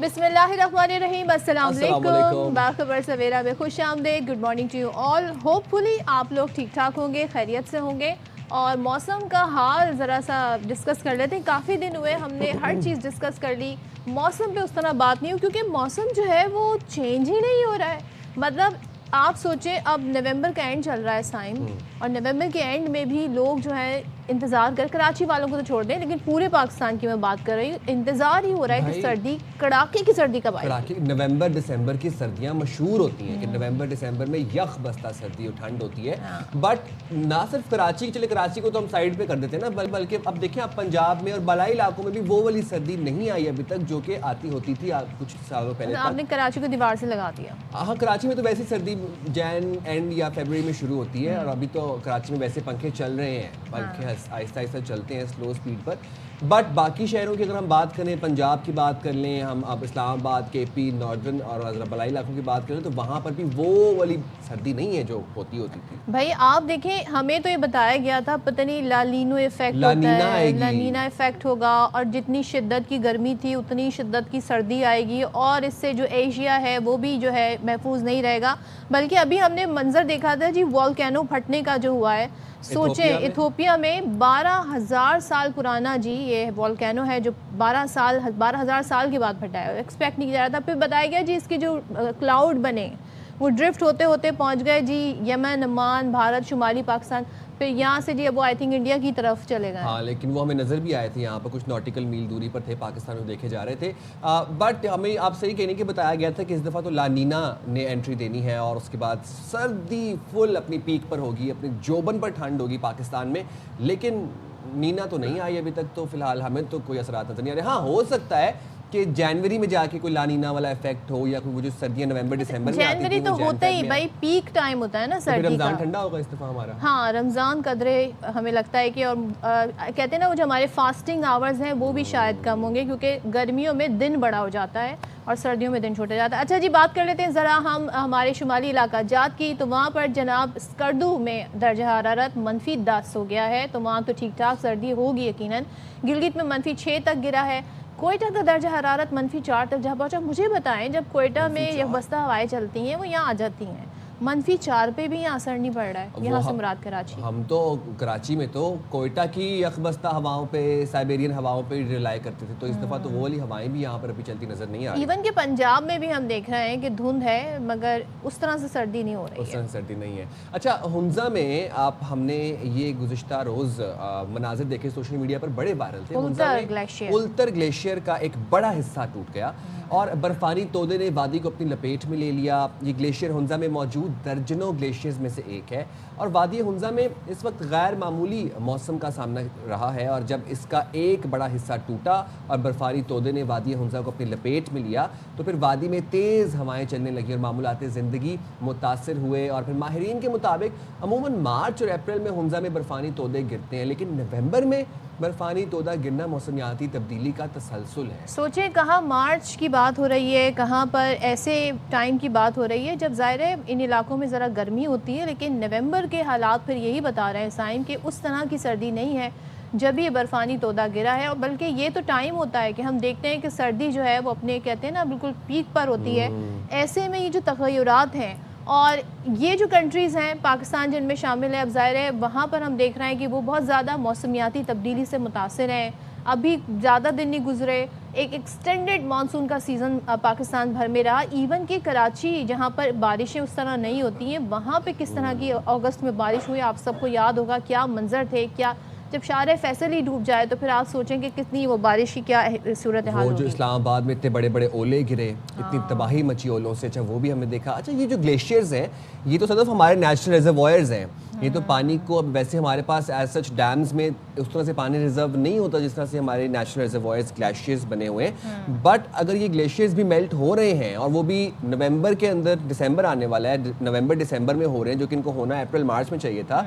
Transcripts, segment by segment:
بسم اللہ الرحمن الرحیم. السلام علیکم. باخبر سویرا میں خوش آمدید. Good morning to you all. Hopefully آپ لوگ ٹھیک ٹھاک ہوں گے, خیریت سے ہوں گے. اور موسم کا حال ذرا سا ڈسکس کر لیتے ہیں. کافی دن ہوئے ہم نے ہر چیز ڈسکس کر لی, موسم پہ اس طرح بات نہیں ہوئی کیونکہ موسم جو ہے وہ چینج ہی نہیں ہو رہا ہے. مطلب آپ سوچیں اب نومبر کا اینڈ چل رہا ہے سائم, اور نومبر کے اینڈ میں بھی لوگ جو ہے انتظار کر, کراچی والوں کو تو چھوڑ دیں لیکن پورے پاکستان کی میں بات کر رہی ہوں, انتظار ہی ہو رہا ہے کہ سردی, کڑاکے کی سردی کب آئے گی. نومبر دسمبر کی سردیاں مشہور ہوتی ہیں کہ نومبر دسمبر میں یخ بستہ سردی اور ٹھنڈ ہوتی ہے. بٹ نہ صرف کراچی, چلے کراچی کو تو ہم سائڈ پہ کر دیتے ہیں نا, بلکہ اب دیکھیں آپ پنجاب میں اور بالائی علاقوں میں بھی وہ والی سردی نہیں آئی ابھی تک جو کہ آتی ہوتی تھی کچھ سالوں پہلے. آپ نے کراچی کو دیوار سے لگا دیا. ہاں, کراچی میں تو ویسے سردی جین اینڈ یا فیبرری میں شروع ہوتی ہے, اور ابھی تو کراچی میں ویسے پنکھے چل رہے ہیں, پنکھے آہستہ آہستہ چلتے ہیں سلو سپیڈ پر. بٹ باقی شہروں کی اگر ہم بات کریں, پنجاب کی بات کر لیں ہم, اب اسلام آباد, کے پی, ناردرن اور بالائی علاقوں کی بات کریں تو وہاں پر بھی وہ والی سردی نہیں ہے جو ہوتی تھی. بھائی آپ دیکھیں, ہمیں تو یہ بتایا گیا تھا پتہ نہیں لالینو ایفیکٹ ہوتا ہے, لانینا ایفیکٹ ہوگا, اور جتنی شدت کی گرمی تھی اتنی شدت کی سردی آئے گی, اور اس سے جو ایشیا ہے وہ بھی جو ہے محفوظ نہیں رہے گا. بلکہ ابھی ہم نے منظر دیکھا تھا جی والکینو پھٹنے کا جو ہوا ہے, سوچیں ایتھوپیا میں 12,000 سال پرانا جی یہ والکینو ہے جو 12,000 سال کے بعد پھٹا ہے. ایکسپیکٹ نہیں کیا جا رہا تھا. پھر بتایا گیا جی اس کے جو کلاؤڈ بنے وہ ڈرفٹ ہوتے ہوتے پہنچ گئے جی یمن, عمان, بھارت, شمالی پاکستان, پھر یہاں سے جی اب وہ آئی تھنک انڈیا کی طرف چلے گئے. ہاں, لیکن وہ ہمیں نظر بھی آئے تھے, یہاں پر کچھ نوٹیکل میل دوری پر تھے, پاکستان میں دیکھے جا رہے تھے. بٹ ہمیں آپ صحیح کہنے کے بتایا گیا تھا کہ اس دفعہ تو لانینا نے انٹری دینی ہے, اور اس کے بعد سردی فل اپنی پیک پر ہوگی, اپنی جوبن پر ٹھنڈ ہوگی پاکستان میں. لیکن نینا تو نہیں آئی ابھی تک, تو فی الحال ہمیں تو کوئی اثرات نظر نہیں آ رہے. ہاں, ہو سکتا ہے کہ جنوری میں جا کے کوئی لانینا والا ایفیکٹ ہو, یا کوئی وہ جو سردیاں نومبر دسمبر میں آتی جنوری تو ہوتا ہی بھائی پیک ٹائم ہوتا ہے نا سردی کا. رمضان ٹھنڈا ہوگا اس دفعہ ہمارا. ہاں, رمضان قدرے ہمیں لگتا ہے کہ, اور کہتے ہیں نا وہ جو ہمارے فاسٹنگ آورز ہیں وہ بھی شاید کم ہوں گے کیونکہ گرمیوں میں دن بڑا ہو جاتا ہے اور سردیوں میں دن چھوٹا جاتا ہے. اچھا جی, بات کر لیتے ہیں ذرا ہم ہمارے شمالی علاقہ جات کی. تو وہاں پر جناب اسکردو میں درجہ حرارت -10 ہو گیا ہے, تو وہاں تو ٹھیک ٹھاک سردی ہوگی یقیناً. گلگت میں -6 تک گرا ہے. کوئٹہ کا درجہ حرارت -4 تک جہاں پہنچا. مجھے بتائیں جب کوئٹہ میں یک بستہ ہوائیں چلتی ہیں وہ یہاں آ جاتی ہیں, -4 پہ بھی یہاں اثر نہیں پڑ رہا ہے. یہاں سے مراد کراچی. ہم تو کراچی میں تو کوئٹہ کی یک بستہ ہواؤں پہ, سائبیرین ہواؤں پہ ریلائی کرتے تھے, تو اس دفعہ تو وہ والی ہوائیں بھی یہاں پر ابھی چلتی نظر نہیں آ رہی. ایون کہ پنجاب میں بھی ہم دیکھ رہے ہیں کہ دھند ہے مگر اس طرح سے سردی نہیں ہو رہی ہے. اس طرح سے سردی نہیں ہے. اچھا, ہنزا میں ہم نے یہ گزشتہ روز مناظر دیکھے سوشل میڈیا پر, بڑے وائرل تھے. التر گلیشیئر کا ایک بڑا حصہ ٹوٹ گیا اور برفانی تودے نے وادی کو اپنی لپیٹ میں لے لیا. یہ گلیشیئر ہنزا میں موجود درجنوں گلیشیئرز میں سے ایک ہے, اور وادی ہنزا میں اس وقت غیر معمولی موسم کا سامنا رہا ہے. اور جب اس کا ایک بڑا حصہ ٹوٹا اور برفانی تودے نے وادی ہنزا کو اپنی لپیٹ میں لیا تو پھر وادی میں تیز ہوائیں چلنے لگیں اور معمولات زندگی متاثر ہوئے. اور پھر ماہرین کے مطابق عموماً مارچ اور اپریل میں ہنزا میں برفانی تودے گرتے ہیں, لیکن نومبر میں برفانی تودہ گرنا موسمیاتی تبدیلی کا تسلسل ہے. سوچیں کہاں مارچ کی بات ہو رہی ہے, کہاں پر ایسے ٹائم کی بات ہو رہی ہے جب ظاہر ہے ان علاقوں میں ذرا گرمی ہوتی ہے, لیکن نومبر کے حالات پھر یہی بتا رہے ہیں سائم کہ اس طرح کی سردی نہیں ہے جب یہ برفانی تودہ گرا ہے. اور بلکہ یہ تو ٹائم ہوتا ہے کہ ہم دیکھتے ہیں کہ سردی جو ہے وہ اپنے کہتے ہیں نا بالکل پیک پر ہوتی ہے. ایسے میں یہ جو تغیرات ہیں, اور یہ جو کنٹریز ہیں پاکستان جن میں شامل ہے, اب ظاہر ہے وہاں پر ہم دیکھ رہے ہیں کہ وہ بہت زیادہ موسمیاتی تبدیلی سے متاثر ہیں. ابھی زیادہ دن نہیں گزرے, ایک ایکسٹینڈڈ مانسون کا سیزن پاکستان بھر میں رہا. ایون کہ کراچی جہاں پر بارشیں اس طرح نہیں ہوتی ہیں, وہاں پہ کس طرح کی اگست میں بارش ہوئی, آپ سب کو یاد ہوگا کیا منظر تھے. کیا جب شارع فیصل ہی ڈوب جائے تو پھر آپ سوچیں کہ کتنی وہ بارش کی کیا صورتحال ہوگی. وہ جو اسلام آباد میں اتنے بڑے بڑے اولے گرے, اتنی تباہی مچی اولوں سے, اچھا وہ بھی ہم نے دیکھا. اچھا, یہ جو گلیشیئرز ہیں یہ تو صرف ہمارے نیچرل ریزروائرز ہیں. یہ تو پانی کو اب ویسے ہمارے پاس ایز سچ ڈیمز میں اس طرح سے پانی ریزرو نہیں ہوتا جس طرح سے ہمارے نیچرل ریزروائرز گلیشیئرز بنے ہوئے ہیں. بٹ اگر یہ گلیشیئرز بھی میلٹ ہو رہے ہیں, اور وہ بھی نومبر کے اندر, دسمبر آنے والا ہے, نومبر دسمبر میں ہو رہے ہیں جو کہ ان کو ہونا اپریل مارچ میں چاہیے تھا,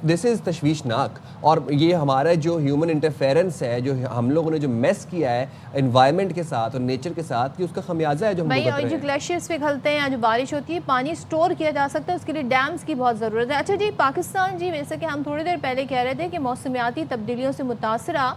دس از تشویشناک. اور یہ ہمارا جو ہیومن انٹرفیرنس ہے, جو ہم لوگوں نے جو میس کیا ہے انوائرمنٹ کے ساتھ اور نیچر کے ساتھ, کہ اس کا خمیازہ ہے جو ہم بھائی. اور جو گلیشیئرز پگھلتے ہیں, جو بارش ہوتی ہے, پانی سٹور کیا جا سکتا ہے, اس کے لیے ڈیمز کی بہت ضرورت ہے. اچھا جی, پاکستان جی جیسے کہ ہم تھوڑی دیر پہلے کہہ رہے تھے کہ موسمیاتی تبدیلیوں سے متاثرہ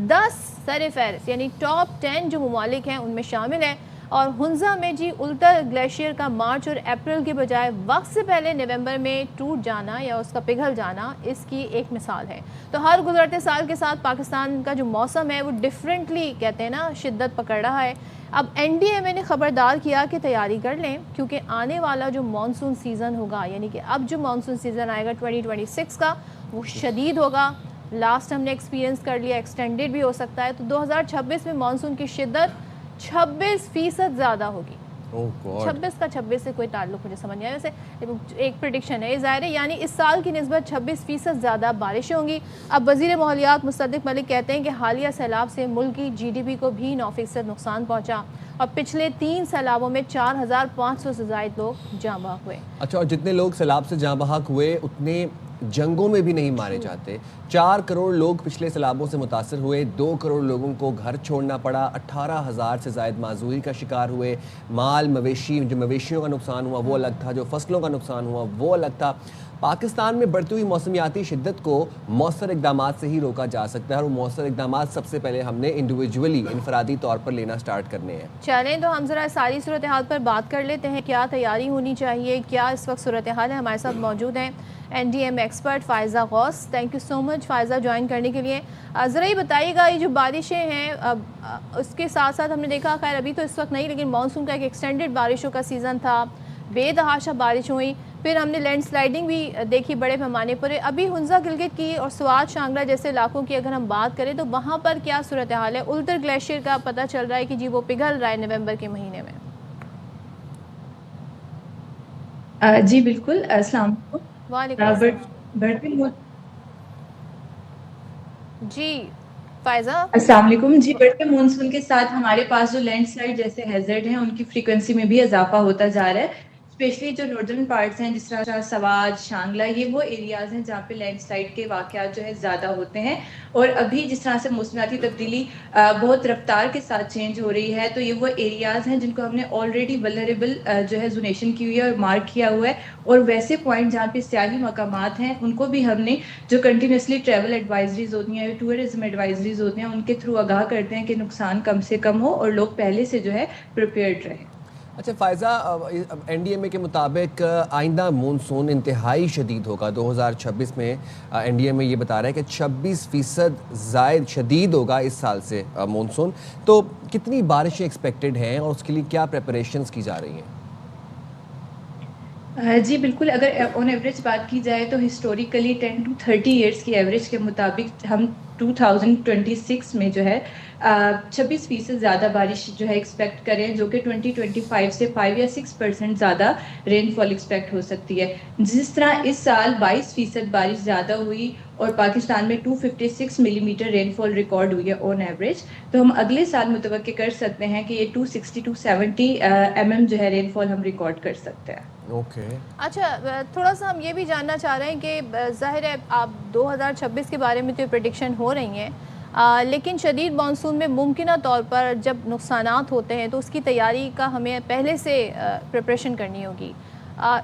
10 سر فہرست یعنی ٹاپ 10 جو ممالک ہیں ان میں شامل ہیں. اور ہنزا میں جی التر گلیشیئر کا مارچ اور اپریل کے بجائے وقت سے پہلے نومبر میں ٹوٹ جانا یا اس کا پگھل جانا اس کی ایک مثال ہے. تو ہر گزرتے سال کے ساتھ پاکستان کا جو موسم ہے وہ ڈیفرنٹلی کہتے ہیں نا شدت پکڑ رہا ہے. اب این ڈی ایم اے نے خبردار کیا کہ تیاری کر لیں کیونکہ آنے والا جو مانسون سیزن ہوگا یعنی کہ اب جو مانسون سیزن آئے گا 2026 کا وہ شدید ہوگا. لاسٹ ہم نے ایکسپیرینس کر لیا, ایکسٹینڈڈ بھی ہو سکتا ہے. تو 2026 میں مانسون کی شدت 26% زیادہ ہوگی. 26 کا 26 سے کوئی تعلق مجھے سمجھ نہیں آیا. ویسے ایک پریڈکشن ہے ظاہر ہے, یعنی اس سال کی نسبت 26% زیادہ بارشیں ہوں گی. اب وزیر ماحولیات مصدق ملک کہتے ہیں کہ حالیہ سیلاب سے ملک کی جی ڈی پی کو بھی 9% نقصان پہنچا اور پچھلے 3 سیلابوں میں 4500 سے زائد لوگ جاں بحق ہوئے. اچھا, اور جتنے لوگ سیلاب سے جاں بحق ہوئے اتنے جنگوں میں بھی نہیں مارے جاتے. 4 کروڑ لوگ پچھلے سیلابوں سے متاثر ہوئے, 2 کروڑ لوگوں کو گھر چھوڑنا پڑا, 18,000 سے زائد معذوری کا شکار ہوئے. مال مویشی, جو مویشیوں کا نقصان ہوا وہ الگ تھا, جو فصلوں کا نقصان ہوا وہ الگ تھا. پاکستان میں بڑھتی ہوئی موسمیاتی شدت کو مؤثر اقدامات سے ہی روکا جا سکتا ہے, اور مؤثر اقدامات سب سے پہلے ہم نے انڈیویجولی انفرادی طور پر لینا سٹارٹ کرنے ہیں. چلیں تو ہم ذرا ساری صورتحال پر بات کر لیتے ہیں, کیا تیاری ہونی چاہیے, کیا اس وقت صورتحال ہے. ہمارے ساتھ موجود ہیں N D M expert Faiza Ghaus. Thank you so much Faiza join کرنے کے لیے. ذرا یہ بتائیے گا, یہ جو بارشیں ہیں اس کے ساتھ ساتھ ہم نے دیکھا, خیر ابھی تو اس وقت نہیں, لیکن مانسون کا ایک ایکسٹینڈڈ بارشوں کا سیزن تھا, بے تحاشا بارش ہوئی, پھر ہم نے لینڈ سلائیڈنگ بھی دیکھی بڑے پیمانے پر. ابھی ہنزا گلگت کی اور سوات شانگلہ جیسے علاقوں کی اگر ہم بات کریں تو وہاں پر کیا صورتحال ہے؟ التر گلیشیئر کا پتہ چل رہا ہے کہ جی وہ پگھل رہا ہے نومبر کے مہینے میں. جی بالکل, السلام علیکم. جی فائزہ السلام علیکم. جی, بڑھتے مونسون کے ساتھ ہمارے پاس جو لینڈ سلائڈ جیسے ہیزرڈ ہیں ان کی فریکوینسی میں بھی اضافہ ہوتا جا رہا ہے. اسپیشلی جو نارڈرن پارٹس ہیں جس طرح سوات شانگلہ, یہ وہ ایریاز ہیں جہاں پہ لینڈ سلائڈ کے واقعات جو ہے زیادہ ہوتے ہیں. اور ابھی جس طرح سے موسمیاتی تبدیلی بہت رفتار کے ساتھ چینج ہو رہی ہے, تو یہ وہ ایریاز ہیں جن کو ہم نے آلریڈی ولنریبل جو ہے زونیشن کی ہوئی ہے اور مارک کیا ہوا ہے. اور ویسے پوائنٹ جہاں پہ سیاحی مقامات ہیں ان کو بھی ہم نے جو کنٹینیوسلی ٹریول ایڈوائزریز ہوتی ہیں, ٹورزم ایڈوائزریز ہوتی ہیں, ان کے تھرو آگاہ کرتے ہیں کہ نقصان کم سے کم ہو اور لوگ پہلے سے جو ہے پریپیئرڈ رہیں. اچھا فائزہ, این ڈی ایم اے کے مطابق آئندہ مونسون انتہائی شدید ہوگا 2026 میں. این ڈی ایم اے یہ بتا رہا ہے کہ 26% زائد شدید ہوگا اس سال سے مونسون. تو کتنی بارشیں ایکسپیکٹڈ ہیں اور اس کے لیے کیا پریپریشنز کی جا رہی ہیں؟ جی بالکل, اگر آن ایوریج بات کی جائے تو ہسٹوریکلی 10 to 30 ایئرس کی ایوریج کے مطابق ہم 2026 میں جو ہے 26% زیادہ بارش جو ہے ایکسپیکٹ کریں, جو کہ 2025 سے 5 یا 6% زیادہ رین فال ایکسپیکٹ ہو سکتی ہے. جس طرح اس سال 22% بارش زیادہ ہوئی اور پاکستان میں 256 ملی میٹر رین فال ریکارڈ ہوئی ہے آن ایوریج, تو ہم اگلے سال متوقع کر سکتے ہیں کہ یہ 260 to 70 mm جو ہے رین فال ہم ریکارڈ کر سکتے ہیں. اچھا, تھوڑا سا ہم یہ بھی جاننا چاہ رہے ہیں کہ ظاہر ہے آپ 2026 کے بارے میں تو پریڈکشن ہو رہی ہیں, لیکن شدید مانسون میں ممکنہ طور پر جب نقصانات ہوتے ہیں تو اس کی تیاری کا ہمیں پہلے سے پریپریشن کرنی ہوگی.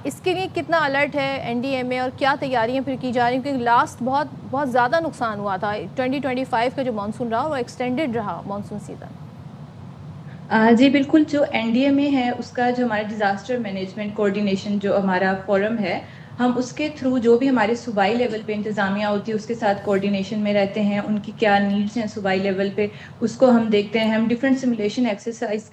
اس کے لیے کتنا الرٹ ہے این ڈی ایم اے اور کیا تیاریاں پھر کی جا رہی ہیں, کیونکہ لاسٹ بہت زیادہ نقصان ہوا تھا. 2025 کا جو مانسون رہا وہ ایکسٹینڈڈ رہا مانسون سیزن. جی بالکل, جو این ڈی ایم اے ہے اس کا جو ہمارا ڈیزاسٹر مینجمنٹ کوآرڈینیشن جو ہمارا فورم ہے, ہم اس کے تھرو جو بھی ہمارے صوبائی لیول پہ انتظامیہ ہوتی ہے اس کے ساتھ کوآرڈینیشن میں رہتے ہیں. ان کی کیا نیڈس ہیں صوبائی لیول پہ اس کو ہم دیکھتے ہیں. ہم ڈفرینٹ سیمولیشن ایکسرسائز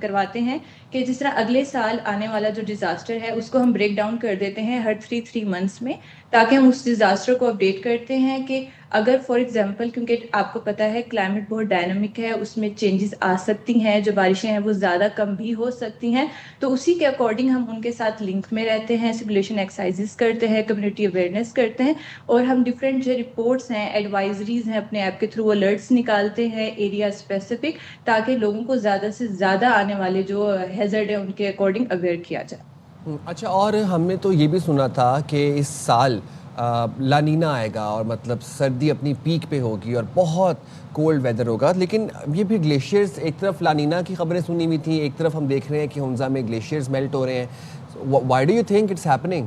کرواتے ہیں کہ جس طرح اگلے سال آنے والا جو ڈیزاسٹر ہے اس کو ہم بریک ڈاؤن کر دیتے ہیں ہر 3 منتھس میں, تاکہ ہم اس ڈیزاسٹر کو اپڈیٹ کرتے ہیں کہ اگر فار ایگزامپل, کیونکہ آپ کو پتہ ہے کلائمیٹ بہت ڈائنامک ہے, اس میں چینجز آ سکتی ہیں, جو بارشیں ہیں وہ زیادہ کم بھی ہو سکتی ہیں, تو اسی کے اکارڈنگ ہم ان کے ساتھ لنک میں رہتے ہیں, سیمولیشن ایکسرسائزز کرتے ہیں, کمیونٹی اویئرنیس کرتے ہیں, اور ہم ڈفرینٹ جو رپورٹس ہیں ایڈوائزریز ہیں اپنے ایپ کے تھرو الرٹس نکالتے ہیں ایریا اسپیسیفک, تاکہ لوگوں کو زیادہ سے زیادہ آنے والے جو ہیزرڈ ہیں ان کے اکارڈنگ اویئر کیا جائے. اچھا, اور ہم نے تو یہ بھی سنا تھا کہ اس سال لانینا آئے گا اور مطلب سردی اپنی پیک پہ ہوگی اور بہت کولڈ ویدر ہوگا, لیکن یہ بھی گلیشیئرز, ایک طرف لانینا کی خبریں سنی ہوئی تھیں, ایک طرف ہم دیکھ رہے ہیں کہ ہنزا میں گلیشیئرز میلٹ ہو رہے ہیں. Why do you think it's happening?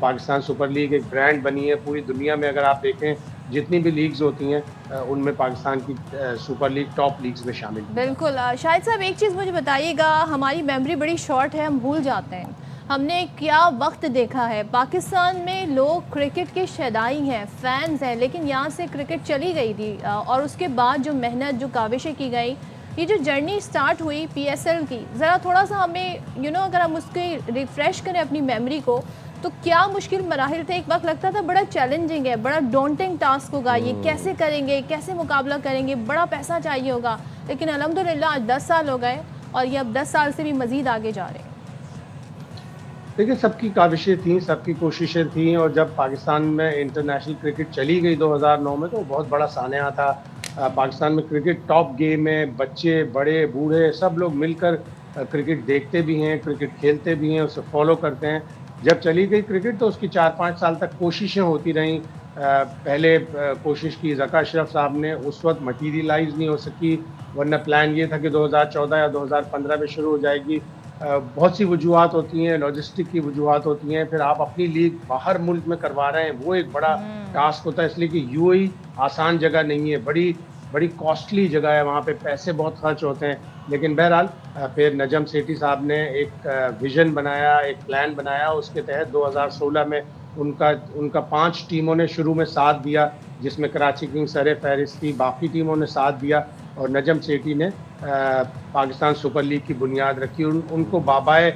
Pakistan Super League ایک برانڈ بنی ہے پوری دنیا میں. اگر آپ دیکھیں جتنی بھی لیگز ہوتی ہیں ان میں پاکستان کی سپر لیگ ٹاپ لیگز میں شامل ہے. بالکل. شاہد صاحب ایک چیز مجھے بتائیے گا, ہماری میموری بڑی شارٹ ہے, ہم بھول جاتے ہیں. ہم نے کیا وقت دیکھا ہے, پاکستان میں لوگ کرکٹ کے شیدائی ہیں, فینز ہیں, لیکن یہاں سے کرکٹ چلی گئی تھی اور اس کے بعد جو محنت, جو کاوشیں کی گئی, یہ جو جرنی سٹارٹ ہوئی پی ایس ایل کی, ذرا تھوڑا سا ہمیں اگر ہم اس کی ریفریش کریں اپنی میموری کو, تو کیا مشکل مراحل تھے؟ ایک وقت لگتا تھا بڑا چیلنجنگ ہے, بڑا ڈونٹنگ ٹاسک ہوگا, یہ کیسے کریں گے, کیسے مقابلہ کریں گے, بڑا پیسہ چاہیے ہوگا, لیکن الحمدللہ آج 10 سال ہو گئے اور یہ اب 10 سال سے بھی مزید آگے جا رہے ہیں. دیکھیں سب کی کاوشیں تھیں, سب کی کوششیں تھیں, اور جب پاکستان میں انٹرنیشنل کرکٹ چلی گئی 2009 میں تو بہت بڑا سانحہ تھا. پاکستان میں کرکٹ ٹاپ گیم ہے, بچے بڑے بوڑھے سب لوگ مل کر کرکٹ دیکھتے بھی ہیں, کرکٹ کھیلتے بھی ہیں, اسے فالو کرتے ہیں. جب چلی گئی کرکٹ تو اس کی 4-5 سال تک کوششیں ہوتی رہیں. پہلے کوشش کی ذکا اشرف صاحب نے, اس وقت مٹیریلائز نہیں ہو سکی, ورنہ پلان یہ تھا کہ 2014 یا 2015 میں شروع ہو جائے گی. بہت سی وجوہات ہوتی ہیں, لاجسٹک کی وجوہات ہوتی ہیں, پھر آپ اپنی لیگ باہر ملک میں کروا رہے ہیں, وہ ایک بڑا ٹاسک ہوتا ہے, اس لیے کہ یو اے آسان جگہ نہیں ہے, بڑی کاسٹلی جگہ ہے, وہاں پہ پیسے بہت خرچ ہوتے ہیں. لیکن بہرحال پھر نجم سیٹھی صاحب نے ایک ویژن بنایا, ایک پلان بنایا, اس کے تحت 2016 میں ان کا 5 ٹیموں نے شروع میں ساتھ دیا, جس میں کراچی کنگز سر فہرست تھی, باقی ٹیموں نے ساتھ دیا, اور نجم سیٹھی نے پاکستان سپر لیگ کی بنیاد رکھی. ان کو بابائے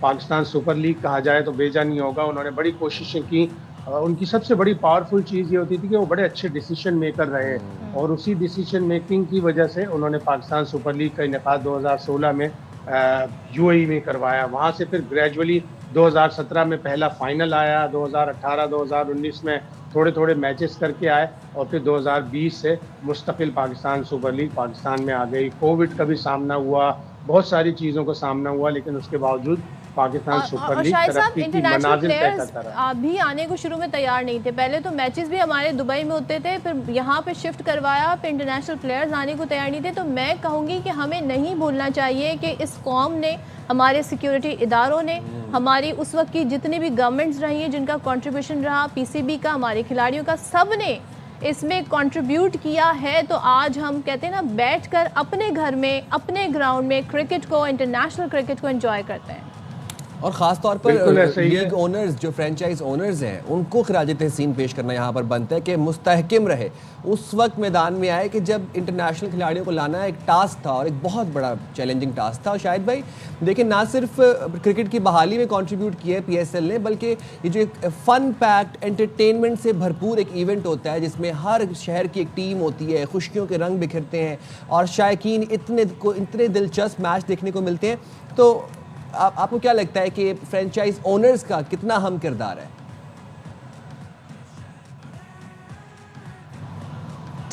پاکستان سپر لیگ کہا جائے تو بیجا نہیں ہوگا. انہوں نے بڑی کوششیں کی. ان کی سب سے بڑی پاورفل چیز یہ ہوتی تھی کہ وہ بڑے اچھے ڈیسیشن میکر رہے, اور اسی ڈیسیشن میکنگ کی وجہ سے انہوں نے پاکستان سپر لیگ کا انعقاد 2016 میں یو اے ای میں کروایا. وہاں سے پھر گریجولی 2017 میں پہلا فائنل آیا, 2018 2019 میں تھوڑے میچز کر کے آئے, اور پھر 2020 سے مستقل پاکستان سپر لیگ پاکستان میں آ گئی. کووڈ کا بھی سامنا ہوا, بہت ساری چیزوں کا سامنا ہوا, لیکن اس کے باوجود پاکستان سپر لیگ ترقی کی منازل طے کرتا رہا. آپ بھی آنے کو شروع میں تیار نہیں تھے, پہلے تو میچز بھی ہمارے دبئی میں ہوتے تھے, پھر یہاں پہ شفٹ کروایا, پھر انٹرنیشنل پلیئرز آنے کو تیار نہیں تھے. تو میں کہوں گی کہ ہمیں نہیں بھولنا چاہیے کہ اس قوم نے, ہمارے سیکیورٹی اداروں نے, ہماری اس وقت کی جتنی بھی گورنمنٹس رہی ہیں جن کا کنٹریبیوشن رہا, پی سی بی کا, ہمارے کھلاڑیوں کا, سب نے اس میں کنٹریبیوٹ کیا ہے. تو آج ہم کہتے ہیں نا, بیٹھ کر اپنے گھر میں, اپنے گراؤنڈ میں کرکٹ کو, انٹرنیشنل کرکٹ کو انجوائے کرتے ہیں. اور خاص طور پر لیگ اونرز, جو فرینچائز اونرز ہیں, ان کو خراج تحسین پیش کرنا یہاں پر بنتا ہے کہ مستحکم رہے. اس وقت میدان میں آئے کہ جب انٹرنیشنل کھلاڑیوں کو لانا ایک ٹاسک تھا, اور ایک بہت بڑا چیلنجنگ ٹاسک تھا. اور شاہد بھائی دیکھیں, نہ صرف کرکٹ کی بحالی میں کنٹریبیوٹ کیا ہے پی ایس ایل نے, بلکہ یہ جو ایک فن پیکڈ انٹرٹینمنٹ سے بھرپور ایک ایونٹ ہوتا ہے, جس میں ہر شہر کی ایک ٹیم ہوتی ہے, خوشیوں کے رنگ بکھرتے ہیں, اور شائقین اتنے دلچسپ میچ دیکھنے کو ملتے ہیں. تو آپ کو کیا لگتا ہے کہ فرینچائز اونرز کا کتنا اہم کردار ہے؟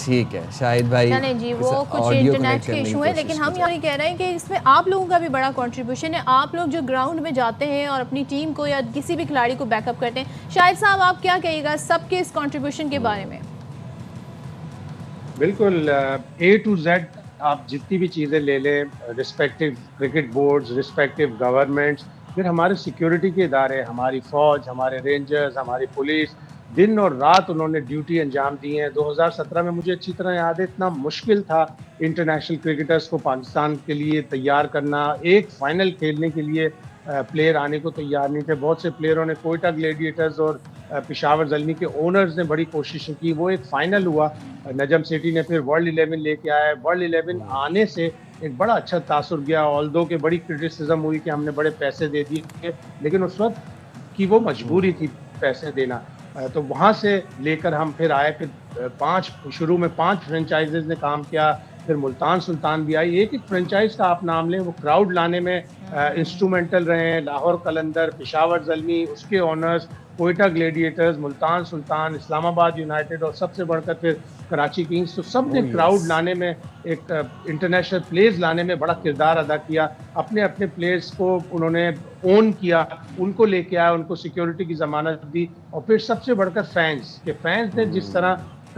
ٹھیک ہے شاہد بھائی, چلیں جی, وہ کچھ انٹرنیٹ کے ایشو ہیں, لیکن ہم یہ کہہ رہے ہیں کہ اس میں آپ لوگوں کا بھی بڑا کنٹریبیوشن ہے. آپ لوگ جو گراؤنڈ میں جاتے ہیں اور اپنی ٹیم کو یا کسی بھی کھلاڑی کو بیک اپ کرتے ہیں, شاہد صاحب آپ کیا کہیے گا سب کے اس کنٹریبیوشن کے بارے میں؟ بالکل, اے ٹو زیڈ آپ جتنی بھی چیزیں لے لیں, رسپیکٹیو کرکٹ بورڈز, رسپیکٹیو گورنمنٹس, پھر ہمارے سیکیورٹی کے ادارے, ہماری فوج, ہمارے رینجرز, ہماری پولیس, دن اور رات انہوں نے ڈیوٹی انجام دی ہیں. 2017 میں مجھے اچھی طرح یاد ہے, اتنا مشکل تھا انٹرنیشنل کرکٹرز کو پاکستان کے لیے تیار کرنا. ایک فائنل کھیلنے کے لیے پلیئر آنے کو تیار نہیں تھے. بہت سے پلیئروں نے, کوئٹہ گلیڈیٹرز اور پشاور زلمی کے اونرز نے بڑی کوششیں کی. وہ ایک فائنل ہوا, نجم سیٹھی نے پھر ورلڈ 11 لے کے آیا. ورلڈ 11 آنے سے ایک بڑا اچھا تاثر گیا, آلدو کہ بڑی کرٹیسزم ہوئی کہ ہم نے بڑے پیسے دے دیے, لیکن اس وقت کی وہ مجبوری تھی پیسے دینا. تو وہاں سے لے کر ہم پھر آئے, پھر شروع میں 5 فرینچائزز نے کام کیا, پھر ملتان سلطان بھی آئی. ایک فرینچائز کا آپ نام لیں, وہ کراؤڈ لانے میں انسٹرومنٹل رہے ہیں. لاہور قلندر, پشاور زلمی, اس کے اونرز, کوئٹہ گلیڈیٹرز, ملتان سلطان, اسلام آباد یونائٹیڈ, اور سب سے بڑھ کر پھر کراچی کنگز. تو سب نے کراؤڈ لانے میں, ایک انٹرنیشنل پلیئرز لانے میں بڑا کردار ادا کیا. اپنے پلیئرز کو انہوں نے اون کیا, ان کو لے کے آیا, ان کو سیکیورٹی کی ضمانت دی. اور پھر سب سے بڑھ کر فینس نے جس طرح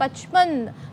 55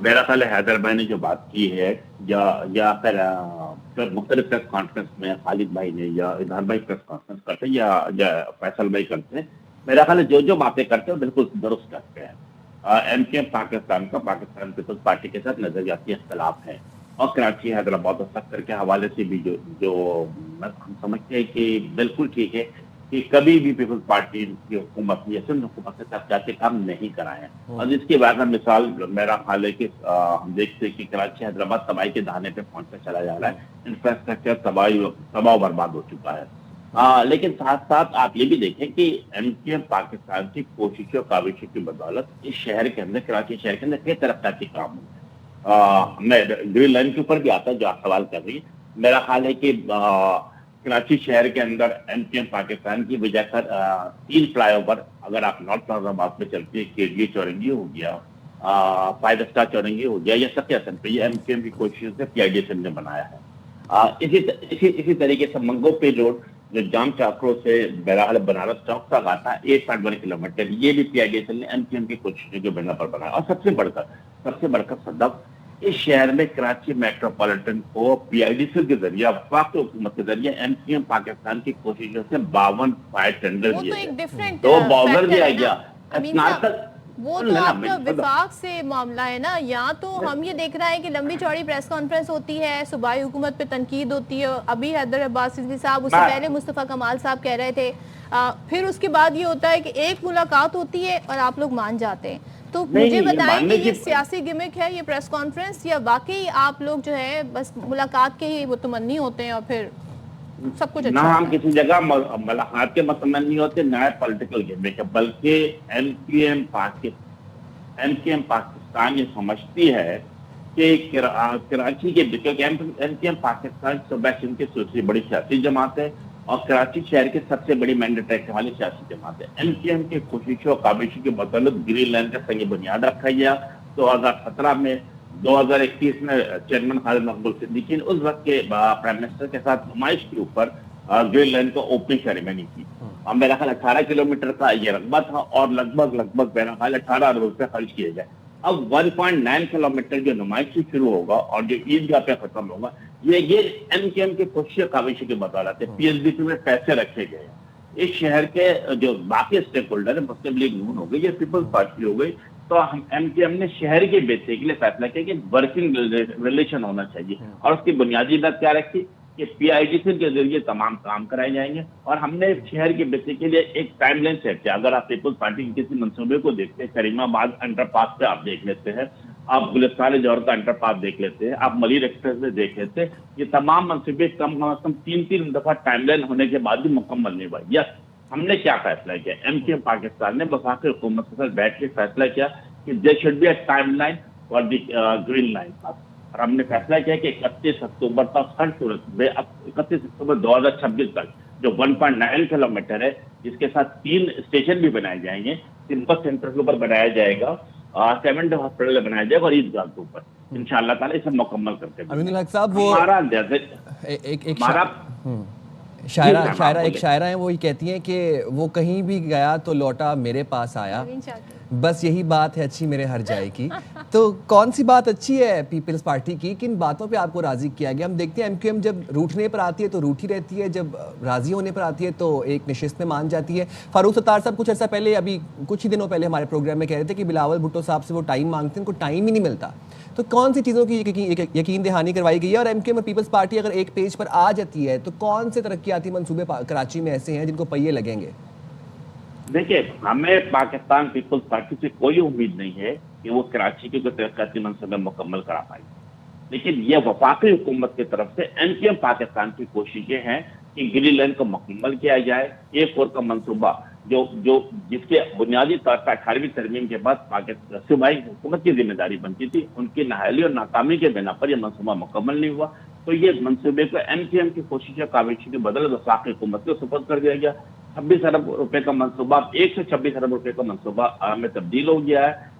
میرا خیال ہے حیدر بھائی نے جو بات کی ہے یا پھر مختلف پریس کانفرنس میں خالد بھائی نے یا اظہار بھائی پریس کانفرنس کرتے ہیں یا فیصل بھائی کرتے ہیں، میرا خیال ہے جو باتیں کرتے ہیں بالکل درست کرتے ہیں۔ ایم کیو ایم پاکستان کا پاکستان پیپلز پارٹی کے ساتھ نظریاتی اختلاف ہے، اور کراچی حیدرآباد اور سکر کے حوالے سے بھی جو ہم سمجھتے ہیں کہ بالکل ٹھیک ہے کہ کبھی بھی پیپلز پارٹی کی حکومت یا سندھ حکومت سے ترقیاتی کام نہیں کرائے ہیں، اور اس کے بعد مثال میرا خیال ہے کہ ہم دیکھتے ہیں کہ کراچی حیدرآباد تباہی کے دہانے پہ پہنچتا چلا جا رہا ہے، انفراسٹرکچر تباہ و برباد ہو چکا ہے۔ لیکن ساتھ ساتھ آپ یہ بھی دیکھیں کہ ایم کیو ایم پاکستان کی کوششوں کاوشوں کی بدولت اس شہر کے اندر، کراچی شہر کے اندر کئی ترقیاتی کام ہوئے۔ میں گرین لائن کے اوپر بھی آتا ہے جو آپ سوال کر رہی ہیں، میرا خیال ہے کہ کراچی شہر کے اندر ایم کیو ایم پاکستان کی وجہ سے 3 فلائی اوور، اگر آپ نارتھ فیضآباد پہ چلتے ہیں، KDA چورنگی ہو گیا، 5 اسٹار چورنگی ہو گیا، یا سکیا سن پہ، یہ ایم کیو ایم کی کوششوں سے PIDSL نے بنایا ہے۔ اسی طریقے سے منگو پے روڈ جو جام چاکرو سے بہرحال بنارس چوک تک آتا ہے 8.1 کلومیٹر، یہ بھی PIDSL نے ایم کیو ایم کی کوششوں کے بنا پر بنایا۔ اور سب سے بڑھ کر صدق، اس شہر میں کراچی میٹروپولیٹن کو PIDSL کے ذریعہ، وفاقی حکومت کے ذریعہ ایم کیو ایم پاکستان کی کوششوں سے 52 فائر ٹینڈر دیے گئے، 2 باؤزر دیا گیا۔ وہ تو آپ کا وفاق سے معاملہ ہے نا، یہاں تو ہم یہ دیکھ رہے ہیں کہ لمبی چوڑی پریس کانفرنس ہوتی ہے، صوبائی حکومت پہ تنقید ہوتی ہے، ابھی حیدر عباس رضوی صاحب، اس سے پہلے مصطفیٰ کمال صاحب کہہ رہے تھے، پھر اس کے بعد یہ ہوتا ہے کہ ایک ملاقات ہوتی ہے اور آپ لوگ مان جاتے ہیں۔ تو مجھے بتائیں کہ یہ سیاسی گمک ہے یہ پریس کانفرنس، یا واقعی آپ لوگ جو ہے بس ملاقات کے ہی متمنی ہوتے ہیں اور پھر سب کچھ اچھا؟ نہ ہم کسی جگہ ملاقات کے متمنی ہوتے، نہ پولیٹیکل گمک ہے، بلکہ ایم کیو ایم پاکستان یہ سمجھتی ہے کہ کراچی کے کیونکہ ایم کیو ایم پاکستان صوبہ سندھ کی سب سے بڑی سیاسی جماعت ہے اور کراچی شہر کی سب سے بڑی مینڈیٹ رکھنے والی سیاسی جماعت ہے۔ ایم کیو ایم کی کوششوں اور کاوشوں کی بدولت گرین لائن کا سنگ بنیاد رکھا گیا۔ 2017 میں 2021 میں چیئرمین خالد مقبول صدیقی نے اس وقت کے پرائم منسٹر کے ساتھ نمائش کے اوپر گرین لائن کو اوپننگ سیریمنی کی، اور میرا خیال 18 کلومیٹر کا یہ رقبہ تھا اور لگ بھگ میرا خیال 18 ارب روپے خرچ کیے گئے۔ اب 1.9 کلومیٹر جو نمائش سے شروع ہوگا اور جو عیدگاہ پہ ختم ہوگا، یہ ایم کیو ایم کی کوششوں کاوشوں کی بدولت ہے۔ PSDP میں پیسے رکھے گئے ہیں، اس شہر کے جو باقی اسٹیک ہولڈر ہیں، مسلم لیگ نون ہو گئی یا پیپلز پارٹی ہو گئی، تو ہم ایم کیو ایم نے شہر کے بہتری کے لیے فیصلہ کیا کہ ورکنگ ریلیشن ہونا چاہیے، اور اس کی بنیادی بات کیا رکھی کہ PIDSL کے ذریعے تمام کام کرائے جائیں گے، اور ہم نے شہر کی بہتری کے لیے ایک ٹائم لائن سیٹ کیا۔ اگر آپ پیپلز پارٹی کے کسی منصوبے کو دیکھتے ہیں، کریم آباد انڈر پاس پہ آپ دیکھ لیتے ہیں، آپ گلستان جوہر کا انڈر پاس دیکھ لیتے ہیں، آپ ملیر ایکسپریس میں دیکھ لیتے ہیں، یہ تمام منصوبے کم از کم 3 دفعہ ٹائم لائن ہونے کے بعد بھی مکمل نہیں ہوئے۔ یس، ہم نے کیا فیصلہ کیا؟ ایم کیو ایم پاکستان نے وفاقی حکومت کے ساتھ بیٹھ کے فیصلہ کیا کہ there should be a timeline for the green line، اور ہم نے فیصلہ کیا کہ 31 اکتوبر تک ہر صورت میں 31 اکتوبر 2026 تک جو 1.9 کلومیٹر ہے، جس کے ساتھ 3 اسٹیشن بھی بنائے جائیں گے، سمپل سینٹر کے اوپر بنایا جائے گا، 7 ہاسپٹل بنایا جائے گا، اور عیدگاہ کے اوپر انشاءاللہ تعالیٰ اسے مکمل کرتے ہیں۔ امین الحق صاحب، وہ ایک شاعرہ ہیں، وہ یہ کہتی ہیں کہ وہ کہیں بھی گیا تو لوٹا میرے پاس آیا، بس یہی بات ہے اچھی میرے ہر جائے کی۔ تو کون سی بات اچھی ہے پیپلز پارٹی کی، کن باتوں پہ آپ کو راضی کیا گیا؟ ہم دیکھتے ہیں ایم کیو ایم جب روٹنے پر آتی ہے تو روٹھی رہتی ہے، جب راضی ہونے پر آتی ہے تو ایک نشست میں مان جاتی ہے۔ فاروق ستار صاحب کچھ عرصہ پہلے، ابھی کچھ ہی دنوں پہلے ہمارے پروگرام میں کہہ رہے تھے کہ بلاول بھٹو صاحب سے وہ ٹائم مانگتے ہیں، ان کو ٹائم ہی نہیں ملتا۔ تو کون سی چیزوں کی یقین دہانی کروائی گئی ہے؟ اور ایم کیو ایم اور پیپلز پارٹی اگر ایک پیج پر آ جاتی ہے تو کون سے ترقیاتی منصوبے کراچی میں ایسے ہیں جن کو پہیے لگیں گے؟ دیکھیں، ہمیں پاکستان پیپلز پارٹی سے کوئی امید نہیں ہے کہ وہ کراچی کے کوئی ترقیاتی منصوبے مکمل کرا پائے، لیکن یہ وفاقی حکومت کی طرف سے ایم کیو ایم پاکستان کی کوششیں ہیں کہ گرین لائن کو مکمل کیا جائے۔ A4 کا منصوبہ جس کے بنیادی طور پر 18ویں ترمیم کے بعد پاکستان صوبائی حکومت کی ذمہ داری بنتی تھی، ان کی نااہلی اور ناکامی کے بنا پر یہ منصوبہ مکمل نہیں ہوا، تو یہ منصوبے کو ایم کیو ایم کی کوششیں کاوشوں کی بدولت وفاقی حکومت کو سپرد کر دیا گیا۔ 26 ارب روپے کا منصوبہ 126 ارب روپے کا منصوبہ میں تبدیل ہو گیا ہے۔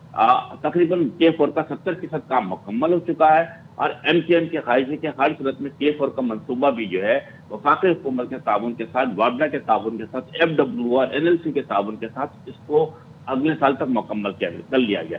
تقریباً K4 کا 70% کام مکمل ہو چکا ہے، اور ایم کیو ایم کی خواہش ہے کہ ہر صورت میں K4 کا منصوبہ بھی جو ہے وفاقی حکومت کے تعاون کے ساتھ، وابڈا کے تعاون کے ساتھ، FW اور NLC کے تعاون کے ساتھ اس کو اگلے سال تک مکمل کر لیا گیا۔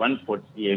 140A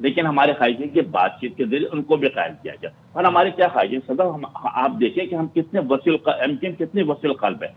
لیکن ہمارے خواہشیں کی بات چیت کے ذریعے ان کو بھی قائم کیا جائے. اور ہماری کیا خواہشیں صدر، آپ دیکھیں کہ ہم کتنے کتنی وسیع قلب ہے.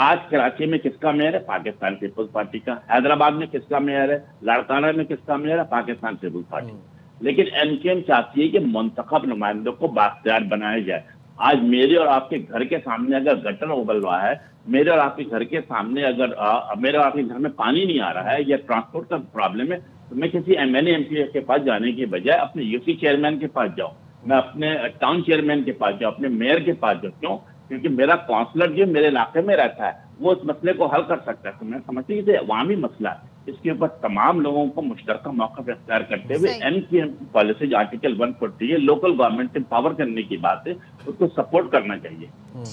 آج کراچی میں کس کا میئر ہے؟ پاکستان پیپلز پارٹی کا. حیدرآباد میں کس کا میئر ہے؟ لاڑکانہ میں کس کا میئر ہے؟ Pakistan Peoples Party. لیکن ایم کیو ایم چاہتی ہے کہ منتخب نمائندوں کو بااختیار بنایا جائے. آج میرے اور آپ کے گھر کے سامنے اگر گٹر ابل رہا ہے، میرے اور آپ کے گھر کے سامنے اگر میرے اور آپ کے گھر میں پانی نہیں آ رہا ہے یا ٹرانسپورٹ کا پرابلم ہے، تو میں کسی M N A M P کے پاس جانے کے بجائے اپنے یو سی چیئرمین کے پاس جاؤں، میں اپنے ٹاؤن چیئرمین کے پاس جاؤں، اپنے میئر کے پاس جاؤں. کیوں؟ کیونکہ میرا کونسلر جو میرے علاقے میں رہتا ہے وہ اس مسئلے کو حل کر سکتا ہے. تو میں سمجھتی ہوں کہ یہ عوامی مسئلہ ہے، اس کے اوپر تمام لوگوں کو مشترکہ موقف اختیار کرتے ہوئے ایم کی ایم پالیسی آرٹیکل 140 ہے، لوکل گورنمنٹ امپاور کرنے کی بات ہے، اس کو سپورٹ کرنا چاہیے.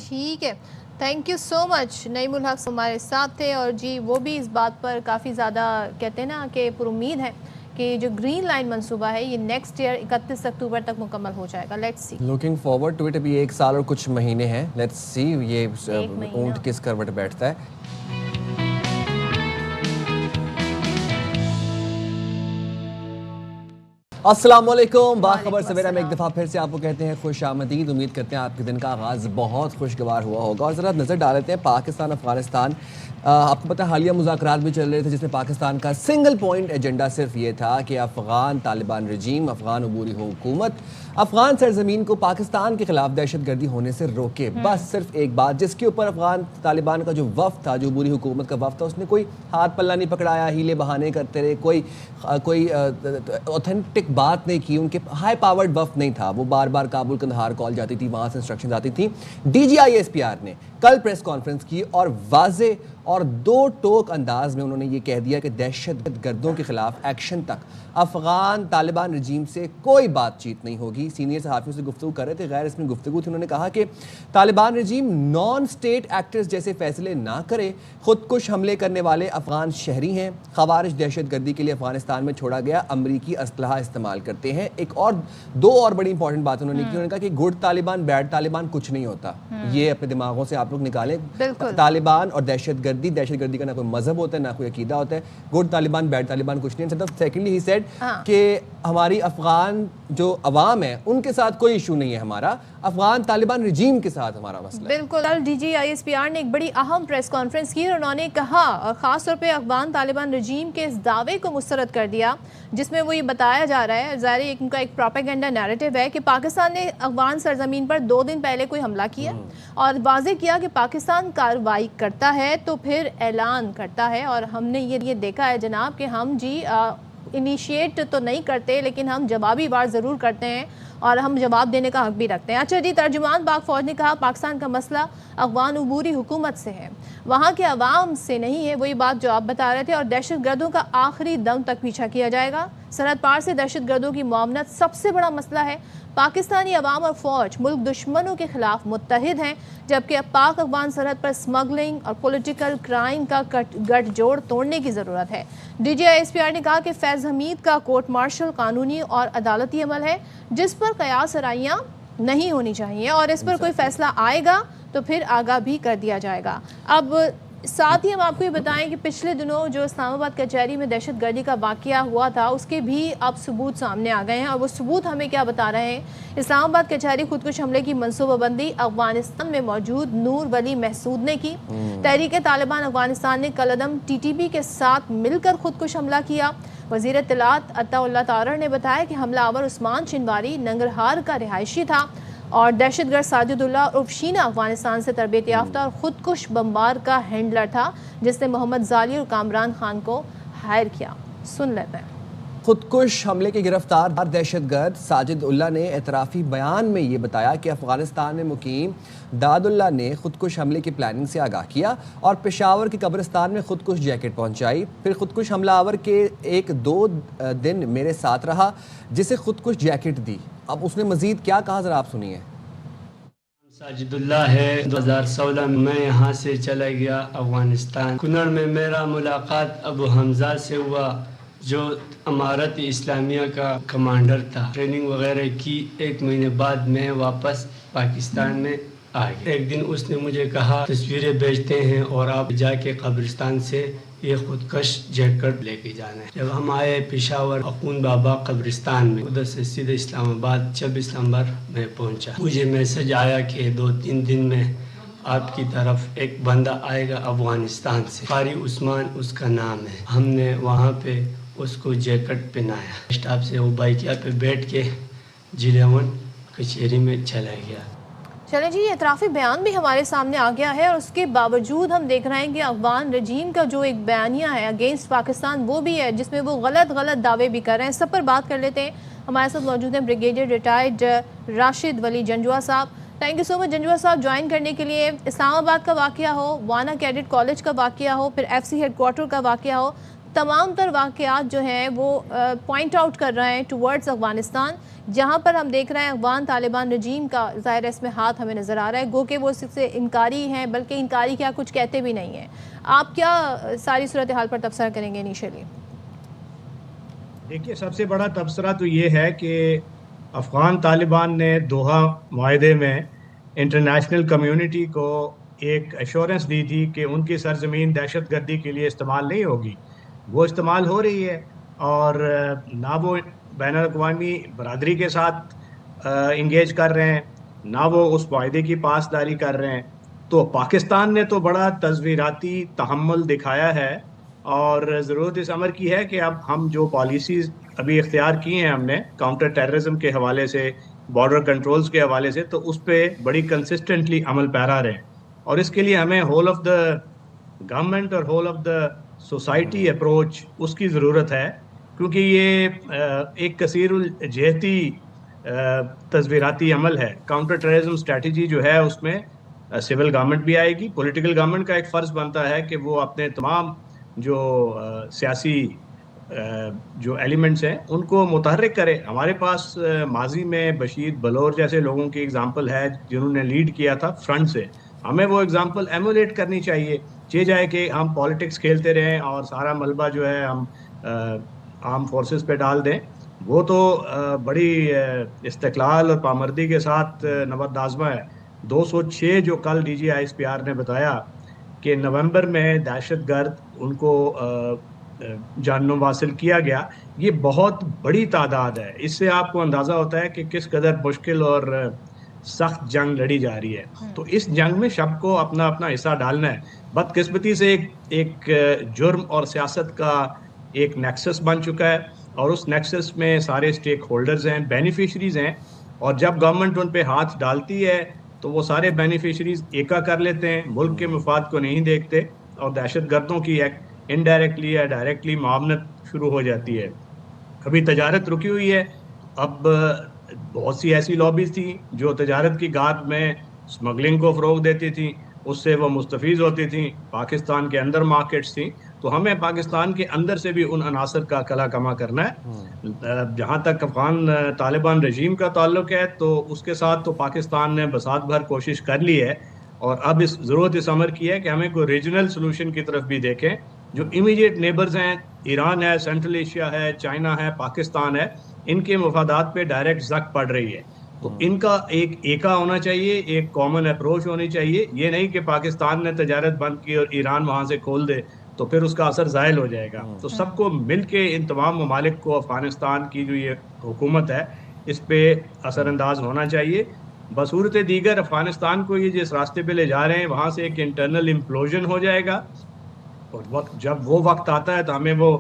ٹھیک ہے، تھینک یو سو مچ. نعیم الحق ہمارے ساتھ تھے اور جی وہ بھی اس بات پر کافی زیادہ کہتے ہیں نا کہ پر امید ہے کہ جو گرین لائن منصوبہ ہے یہ نیکسٹ ایئر 31 اکتوبر تک مکمل ہو جائے گا. Let's see. Looking forward to it. ابھی 1 سال اور کچھ مہینے ہیں. لیٹس سی یہ اونٹ کس کروٹ بیٹھتا ہے. السلام علیکم. باخبر سویرا میں ایک دفعہ پھر سے آپ کو کہتے ہیں خوش آمدید. امید کرتے ہیں آپ کے دن کا آغاز بہت خوشگوار ہوا ہوگا. اور ذرا نظر ڈال لیتے ہیں پاکستان افغانستان. آپ کو پتہ ہے حالیہ مذاکرات بھی چل رہے تھے جس میں پاکستان کا سنگل پوائنٹ ایجنڈا صرف یہ تھا کہ افغان طالبان رجیم، افغان عبوری حکومت افغان سرزمین کو پاکستان کے خلاف دہشت گردی ہونے سے روکے. بس صرف ایک بات جس کے اوپر افغان طالبان کا جو وفد تھا، جو عبوری حکومت کا وفد تھا، اس نے کوئی ہاتھ پلہ نہیں پکڑایا، ہیلے بہانے کرتے رہے، کوئی اوتھینٹک بات نہیں کی. ان کے ہائی پاورڈ وفد نہیں تھا. وہ بار بار کابل کندھار کال جاتی تھی، وہاں سے انسٹرکشنز آتی تھیں. D G I S P R نے کل پریس کانفرنس کی اور واضح اور دو ٹوک انداز میں انہوں نے یہ کہہ دیا کہ دہشت گردوں کے خلاف ایکشن تک افغان طالبان رجیم سے کوئی بات چیت نہیں ہوگی. سینئر صحافیوں سے گفتگو کر رہے تھے، غیر رسمی گفتگو تھی. انہوں نے کہا کہ طالبان رجیم نان اسٹیٹ ایکٹرز جیسے فیصلے نہ کرے. خودکش حملے کرنے والے افغان شہری ہیں. خوارج دہشت گردی کے لیے افغانستان میں چھوڑا گیا امریکی اسلحہ استعمال کرتے ہیں. دو اور بڑی امپورٹنٹ بات انہوں نے کی. انہوں نے کہا کہ گڈ طالبان بیڈ طالبان کچھ نہیں ہوتا. یہ اپنے دماغوں سے آپ لوگ نکالیں. طالبان اور دہشت گردی کا نہ کوئی مذہب ہوتا ہے نہ کوئی عقیدہ ہوتا ہے. گڈ طالبان بیڈ طالبان کچھ نہیں. سیکنڈلی ہی سیڈ کہ ہماری افغان جو عوام ہے ان کے ساتھ کوئی ایشو نہیں ہے ہمارا، افغان طالبان رجیم کے ساتھ ہمارا مسئلہ ہے. بالکل. D G I S P R نے ایک بڑی اہم پریس کانفرنس کی اور انہوں نے کہا، اور خاص طور پہ افغان طالبان رجیم کے اس دعوے کو مسترد کر دیا جس میں وہ یہ بتایا جا رہا ہے، ظاہر ان کا ایک پروپیگنڈا نیریٹو ہے کہ پاکستان نے افغان سرزمین پر 2 دن پہلے کوئی حملہ کیا اور واضح کیا کہ پاکستان کارروائی کرتا ہے تو پھر اعلان کرتا ہے. اور ہم نے یہ دیکھا ہے جناب کہ ہم انیشیٹ تو نہیں کرتے لیکن ہم جوابی وار ضرور کرتے ہیں اور ہم جواب دینے کا حق بھی رکھتے ہیں. اچھا جی، ترجمان پاک فوج نے کہا پاکستان کا مسئلہ افغان عبوری حکومت سے ہے، وہاں کے عوام سے نہیں ہے. وہی بات جو آپ بتا رہے تھے. اور دہشت گردوں کا آخری دم تک پیچھا کیا جائے گا. سرحد پار سے دہشت گردوں کی معاونت سب سے بڑا مسئلہ ہے. پاکستانی عوام اور فوج ملک دشمنوں کے خلاف متحد ہیں، جبکہ پاک افغان سرحد پر سمگلنگ اور پولیٹیکل کرائم کا گٹھ جوڑ توڑنے کی ضرورت ہے. D G I S P R نے کہا کہ فیض حمید کا کورٹ مارشل قانونی اور عدالتی عمل ہے جس پر قیاس آرائیاں نہیں ہونی چاہیے اور اس پر کوئی فیصلہ آئے گا تو پھر آگاہ بھی کر دیا جائے گا. اب ساتھ ہی ہم آپ کو یہ بتائیں کہ پچھلے دنوں جو اسلام آباد کچہری میں دہشت گردی کا واقعہ ہوا تھا اس کے بھی اب ثبوت سامنے آ گئے ہیں. اور وہ ثبوت ہمیں کیا بتا رہے ہیں؟ اسلام آباد کچہری خودکش حملے کی منصوبہ بندی افغانستان میں موجود نور ولی محسود نے کی. تحریک طالبان افغانستان نے کالعدم ٹی ٹی پی کے ساتھ مل کر خودکش حملہ کیا. وزیر اطلاعات عطا اللہ طاہر نے بتایا کہ حملہ آور عثمان چنواری ننگرہار کا رہائشی تھا اور دہشت گرد ساجد اللہ عرف شینہ افغانستان سے تربیت یافتہ اور خودکش بمبار کا ہینڈلر تھا جس نے محمد ظالی اور کامران خان کو ہائر کیا. سن لیتے ہیں. خودکش حملے کے گرفتار دہشت گرد ساجد اللہ نے اعترافی بیان میں یہ بتایا کہ افغانستان میں مقیم داد اللہ نے خودکش حملے کی پلاننگ سے آگاہ کیا اور پشاور کے قبرستان میں خودکش جیکٹ پہنچائی. پھر خودکش حملہ آور کے 1-2 دن میرے ساتھ رہا جسے خودکش جیکٹ دی. اب اس نے مزید کیا کہا ذرا آپ سنیے. ساجد اللہ ہے. 2016 میں یہاں سے چلا گیا افغانستان. کنڑ میں میرا ملاقات ابو حمزہ سے ہوا جو امارت اسلامیہ کا کمانڈر تھا. ٹریننگ وغیرہ کی. 1 مہینے بعد میں واپس پاکستان میں آ گیا. ایک دن اس نے مجھے کہا تصویریں بھیجتے ہیں اور آپ جا کے قبرستان سے یہ خودکش جیکٹ لے کے جانا ہے. جب ہم آئے پشاور اخون بابا قبرستان میں، ادھر سے سیدھے اسلام آباد جب اسلام آباد میں پہنچا، مجھے میسج آیا کہ 2-3 دن میں آپ کی طرف ایک بندہ آئے گا افغانستان سے، قاری عثمان اس کا نام ہے. ہم نے وہاں پہ اس کو جیکٹ پہنایا، اسٹاف سے وہ بائکیا پہ بیٹھ کے G11 کچہری میں چلا گیا. چلیں جی، اعترافی بیان بھی ہمارے سامنے آ گیا ہے، اور اس کے باوجود ہم دیکھ رہے ہیں کہ افغان رجیم کا جو ایک بیانیہ ہے اگینسٹ پاکستان وہ بھی ہے، جس میں وہ غلط دعوے بھی کر رہے ہیں. سب پر بات کر لیتے ہیں. ہمارے ساتھ موجود ہیں بریگیڈیئر ریٹائرڈ راشد ولی جنجوعہ صاحب. تھینک یو سو مچ جنجوعہ صاحب جوائن کرنے کے لیے. اسلام آباد کا واقعہ ہو، وانا کیڈٹ کالج کا واقعہ ہو، پھر ایف سی ہیڈ کوارٹر کا واقعہ ہو، تمام تر واقعات جو ہیں وہ پوائنٹ آؤٹ کر رہے ہیں ٹورڈز افغانستان، جہاں پر ہم دیکھ رہے ہیں افغان طالبان رجیم کا ظاہر اس میں ہاتھ ہمیں نظر آ رہا ہے، گو کہ وہ اس سے انکاری ہیں، بلکہ انکاری کیا کچھ کہتے بھی نہیں ہیں. آپ کیا ساری صورتحال پر تبصرہ کریں گے انیشلی؟ دیکھیے، سب سے بڑا تبصرہ تو یہ ہے کہ افغان طالبان نے دوحہ معاہدے میں انٹرنیشنل کمیونٹی کو ایک ایشورنس دی تھی کہ ان کی سرزمین دہشت گردی کے لیے استعمال نہیں ہوگی. وہ استعمال ہو رہی ہے، اور نہ وہ بین الاقوامی برادری کے ساتھ انگیج کر رہے ہیں، نہ وہ اس معاہدے کی پاسداری کر رہے ہیں. تو پاکستان نے تو بڑا تصویراتی تحمل دکھایا ہے، اور ضرورت اس امر کی ہے کہ اب ہم جو پالیسیز ابھی اختیار کی ہیں ہم نے کاؤنٹر ٹیررزم کے حوالے سے، بارڈر کنٹرولز کے حوالے سے، تو اس پہ بڑی کنسسٹنٹلی عمل پیرا رہیں. اور اس کے لیے ہمیں ہول آف دا گورنمنٹ اور whole of the society approach اس کی ضرورت ہے، کیونکہ یہ ایک کثیر الجہتی تصویراتی عمل ہے. کاؤنٹر ٹیررزم اسٹریٹجی جو ہے اس میں سول گورنمنٹ بھی آئے گی. پولیٹیکل گورنمنٹ کا ایک فرض بنتا ہے کہ وہ اپنے تمام جو سیاسی جو ایلیمنٹس ہیں ان کو متحرک کرے. ہمارے پاس ماضی میں بشیر بلور جیسے لوگوں کی اگزامپل ہے جنہوں نے لیڈ کیا تھا فرنٹ سے. ہمیں وہ اگزامپل ایمولیٹ کرنی چاہیے. یہ جائے کہ ہم پالیٹکس کھیلتے رہیں اور سارا ملبہ جو ہے ہم آرم فورسز پہ ڈال دیں. وہ تو بڑی استقلال اور پامردی کے ساتھ نبرد آزما ہے. 206 جو کل D G I S P R نے بتایا کہ نومبر میں دہشت گرد ان کو جانم حاصل کیا گیا، یہ بہت بڑی تعداد ہے. اس سے آپ کو اندازہ ہوتا ہے کہ کس قدر مشکل اور سخت جنگ لڑی جا رہی ہے. تو اس جنگ میں سب کو اپنا اپنا حصہ ڈالنا ہے. بدقسمتی سے ایک جرم اور سیاست کا ایک نیکسس بن چکا ہے، اور اس نیکسس میں سارے اسٹیک ہولڈرز ہیں، بینیفیشریز ہیں، اور جب گورنمنٹ ان پہ ہاتھ ڈالتی ہے تو وہ سارے بینیفیشریز ایکا کر لیتے ہیں، ملک کے مفاد کو نہیں دیکھتے، اور دہشت گردوں کی ایک انڈائریکٹلی یا ڈائریکٹلی معاونت شروع ہو جاتی ہے. ابھی تجارت رکی ہوئی ہے. اب بہت سی ایسی لابیز تھیں جو تجارت کی گاد میں اسمگلنگ کو فروغ دیتی تھیں، اس سے وہ مستفیض ہوتی تھیں. پاکستان کے اندر مارکیٹس تھیں، تو ہمیں پاکستان کے اندر سے بھی ان عناصر کا کلا کما کرنا ہے. جہاں تک افغان طالبان رجیم کا تعلق ہے تو اس کے ساتھ تو پاکستان نے بساط بھر کوشش کر لی ہے، اور اب ضرورت اس امر کی ہے کہ ہمیں کوئی ریجنل سلوشن کی طرف بھی دیکھیں. جو امیڈیٹ نیبرز ہیں، ایران ہے، سینٹرل ایشیا ہے، چائنا ہے، پاکستان ہے، ان کے مفادات پہ ڈائریکٹ زک پڑ رہی ہے. تو ان کا ایک ایکا ہونا چاہیے، ایک کامن اپروچ ہونی چاہیے. یہ نہیں کہ پاکستان نے تجارت بند کی اور ایران وہاں سے کھول دے تو پھر اس کا اثر زائل ہو جائے گا. تو سب کو مل کے ان تمام ممالک کو افغانستان کی جو یہ حکومت ہے اس پہ اثر انداز ہونا چاہیے. بصورت دیگر افغانستان کو یہ جس راستے پہ لے جا رہے ہیں وہاں سے ایک انٹرنل امپلوژن ہو جائے گا، اور جب وہ وقت آتا ہے تو ہمیں وہ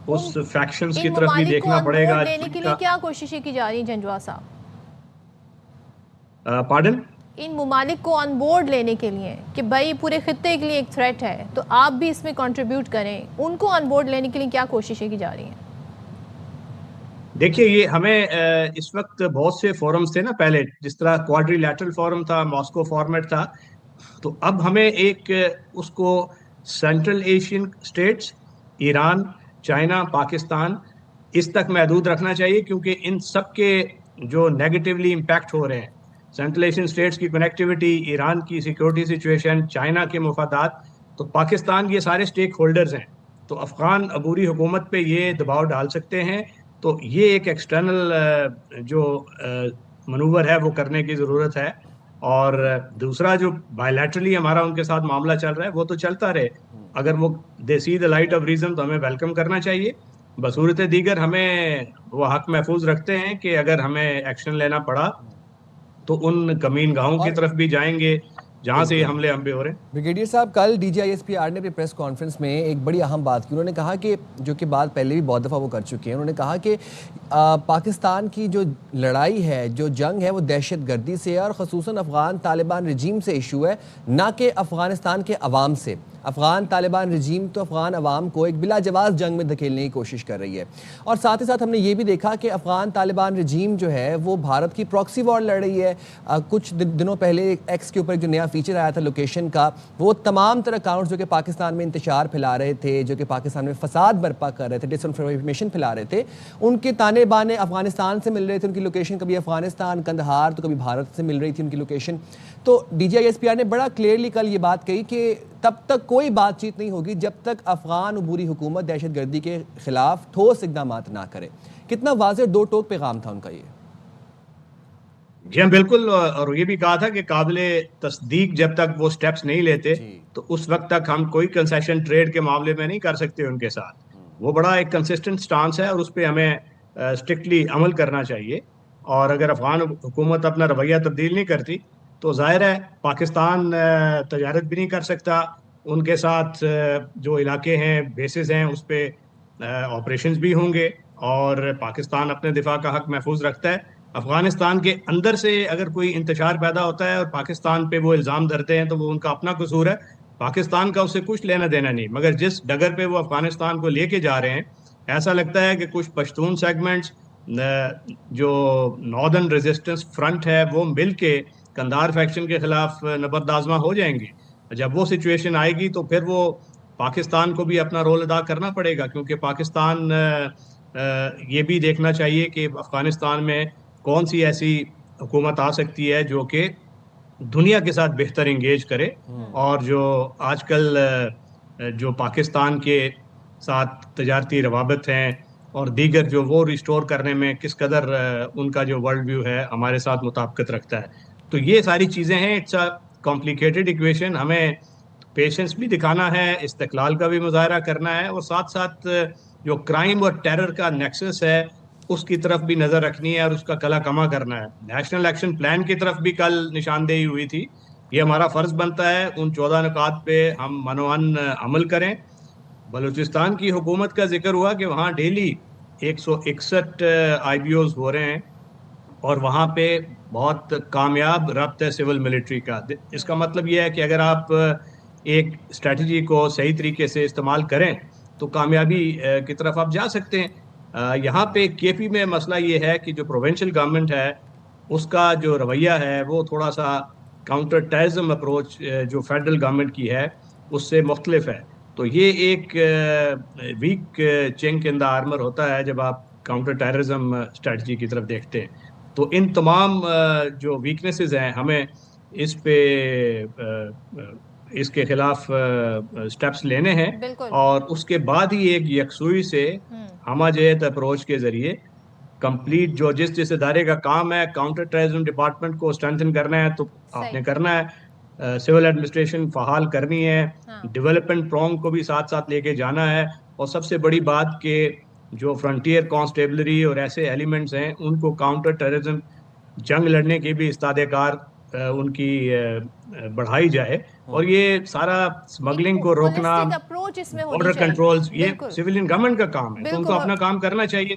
اس فیکشنز کی طرف بھی دیکھنا پڑے گا. لینے کے لیے کیا کوششیں کی جا رہی ہیں جنجوعہ صاحب؟ پارڈن؟ ان ممالک کو آن بورڈ لینے کے لیے کہ بھائی پورے خطے کے لیے ایک تھریٹ ہے تو آپ بھی اس میں کنٹریبیوٹ کریں، ان کو آن بورڈ لینے کے لیے کیا کوششیں کی جا رہی ہیں؟ دیکھیے، یہ ہمیں اس وقت بہت سے فورمز تھے نا پہلے، جس طرح کوارٹری لیٹرل فورم تھا، ماسکو فارمیٹ تھا. تو اب ہمیں ایک اس کو central Asian states, Iran, China, Pakistan, اس تک محدود رکھنا چاہیے، کیونکہ ان سب کے جو نیگیٹیولی امپیکٹ ہو رہے ہیں، سینٹرل ایشین اسٹیٹس کی کنیکٹیوٹی، ایران کی سیکیورٹی سچویشن، چائنا کے مفادات، تو پاکستان یہ سارے اسٹیک ہولڈرز ہیں. تو افغان عبوری حکومت پہ یہ دباؤ ڈال سکتے ہیں. تو یہ ایک ایکسٹرنل جو منور ہے وہ کرنے کی ضرورت ہے. اور دوسرا جو بائیلیٹرلی ہمارا ان کے ساتھ معاملہ چل رہا ہے وہ تو چلتا رہے. اگر وہ دے سی دا لائٹ آف ریزن تو ہمیں ویلکم کرنا چاہیے. بصورت دیگر ہمیں وہ حق محفوظ رکھتے ہیں کہ اگر ہمیں ایکشن لینا پڑا تو ان کمین گاہوں کی طرف بھی جائیں گے جہاں سے یہ حملے ہو رہے ہیں. بریگیڈیئر صاحب، کل D G I S P R نے اپنی پریس کانفرنس میں ایک بڑی اہم بات کی. انہوں نے کہا کہ جو کہ بات پہلے بھی بہت دفعہ وہ کر چکے ہیں، انہوں نے کہا کہ پاکستان کی جو لڑائی ہے، جو جنگ ہے، وہ دہشت گردی سے ہے اور خصوصاً افغان طالبان رجیم سے ایشو ہے، نہ کہ افغانستان کے عوام سے. افغان طالبان رجیم تو افغان عوام کو ایک بلا جواز جنگ میں دھکیلنے کی کوشش کر رہی ہے. اور ساتھ ہی ساتھ ہم نے یہ بھی دیکھا کہ افغان طالبان رجیم جو ہے وہ بھارت کی پراکسی وار لڑ رہی ہے. کچھ دنوں پہلے ایکس کے اوپر جو نیا فیچر آیا تھا لوکیشن کا، وہ تمام طرح اکاؤنٹس جو کہ پاکستان میں انتشار پھیلا رہے تھے، جو کہ پاکستان میں فساد برپا کر رہے تھے، ڈس انفارمیشن پھیلا رہے تھے، ان کے تانے بانے افغانستان سے مل رہے تھے. ان کی لوکیشن کبھی افغانستان کندہار تو کبھی بھارت سے مل رہی تھی ان کی لوکیشن. تو D G I S P R نے بڑا کلیئرلی کل یہ بات کہی کہ تب تک کوئی بات چیت نہیں ہوگی جب تک افغان عبوری حکومت دہشت گردی کے خلاف ٹھوس اقدامات نہ کرے. کتنا واضح دو ٹوک پیغام تھا ان کا یہ. جی ہاں بالکل. اور یہ بھی کہا تھا کہ قابل تصدیق جب تک وہ سٹیپس نہیں لیتے تو اس وقت تک ہم کوئی کنسیشن ٹریڈ کے معاملے میں نہیں کر سکتے ان کے ساتھ. وہ بڑا ایک کنسسٹنٹ سٹانس ہے اور اس پہ ہمیں اسٹرکٹلی عمل کرنا چاہیے. اور اگر افغان حکومت اپنا رویہ تبدیل نہیں کرتی تو ظاہر ہے پاکستان تجارت بھی نہیں کر سکتا. ان کے ساتھ جو علاقے ہیں، بیسز ہیں، اس پہ آپریشنز بھی ہوں گے اور پاکستان اپنے دفاع کا حق محفوظ رکھتا ہے. افغانستان کے اندر سے اگر کوئی انتشار پیدا ہوتا ہے اور پاکستان پہ وہ الزام دھرتے ہیں تو وہ ان کا اپنا قصور ہے. پاکستان کا اس سے کچھ لینا دینا نہیں. مگر جس ڈگر پہ وہ افغانستان کو لے کے جا رہے ہیں، ایسا لگتا ہے کہ کچھ پشتون سیگمنٹس جو ناردرن ریزسٹنس فرنٹ ہے وہ مل کے کندھار فیکشن کے خلاف نبردآزما ہو جائیں گے. جب وہ سچویشن آئے گی تو پھر وہ پاکستان کو بھی اپنا رول ادا کرنا پڑے گا، کیونکہ پاکستان یہ بھی دیکھنا چاہیے کہ افغانستان میں کون سی ایسی حکومت آ سکتی ہے جو کہ دنیا کے ساتھ بہتر انگیج کرے اور جو آج کل جو پاکستان کے ساتھ تجارتی روابط ہیں اور دیگر جو وہ ریسٹور کرنے میں کس قدر ان کا جو ورلڈ ویو ہے ہمارے ساتھ مطابقت رکھتا ہے. تو یہ ساری چیزیں ہیں. It's a complicated equation. ہمیں پیشنس بھی دکھانا ہے، استقلال کا بھی مظاہرہ کرنا ہے اور ساتھ ساتھ جو کرائم اور ٹیرر کا نیکسس ہے اس کی طرف بھی نظر رکھنی ہے اور اس کا کلا کما کرنا ہے. نیشنل ایکشن پلان کی طرف بھی کل نشاندہی ہوئی تھی. یہ ہمارا فرض بنتا ہے ان 14 نکات پہ ہم منوان عمل کریں. بلوچستان کی حکومت کا ذکر ہوا کہ وہاں ڈیلی 161 آئی بی اوز ہو رہے ہیں اور وہاں پہ بہت کامیاب ربط ہے سول ملٹری کا. اس کا مطلب یہ ہے کہ اگر آپ ایک اسٹریٹجی کو صحیح طریقے سے استعمال کریں تو کامیابی کی طرف آپ جا سکتے ہیں. یہاں پہ کے پی میں مسئلہ یہ ہے کہ جو پروونشل گورنمنٹ ہے اس کا جو رویہ ہے وہ تھوڑا سا کاؤنٹر ٹیررزم اپروچ جو فیڈرل گورنمنٹ کی ہے اس سے مختلف ہے. تو یہ ایک ویک چنک ان دا آرمر ہوتا ہے جب آپ کاؤنٹر ٹیررزم اسٹریٹجی کی طرف دیکھتے ہیں. تو ان تمام جو ویکنیسز ہیں ہمیں اس پہ اس کے خلاف سٹیپس لینے ہیں اور اس کے بعد ہی ایک یکسوئی سے ہمہ جہت اپروچ کے ذریعے کمپلیٹ جو جس ادارے کا کام ہے کاؤنٹر ٹیررزم ڈپارٹمنٹ کو اسٹرینتھن کرنا ہے تو آپ نے کرنا ہے. سول ایڈمنسٹریشن فعال کرنی ہے، ڈیولپمنٹ پرونگ کو بھی ساتھ ساتھ لے کے جانا ہے اور سب سے بڑی بات کہ جو فرنٹیئر کانسٹیبلری اور ایسے ایلیمنٹس ہیں ان کو کاؤنٹر ٹیررزم جنگ لڑنے کی بھی استعداد کار ان کی بڑھائی جائے. اور یہ سارا اسمگلنگ کو روکنا، بارڈر کنٹرولز، یہ سویلین گورنمنٹ کا کام ہے تو ان کو اپنا کام کرنا چاہیے.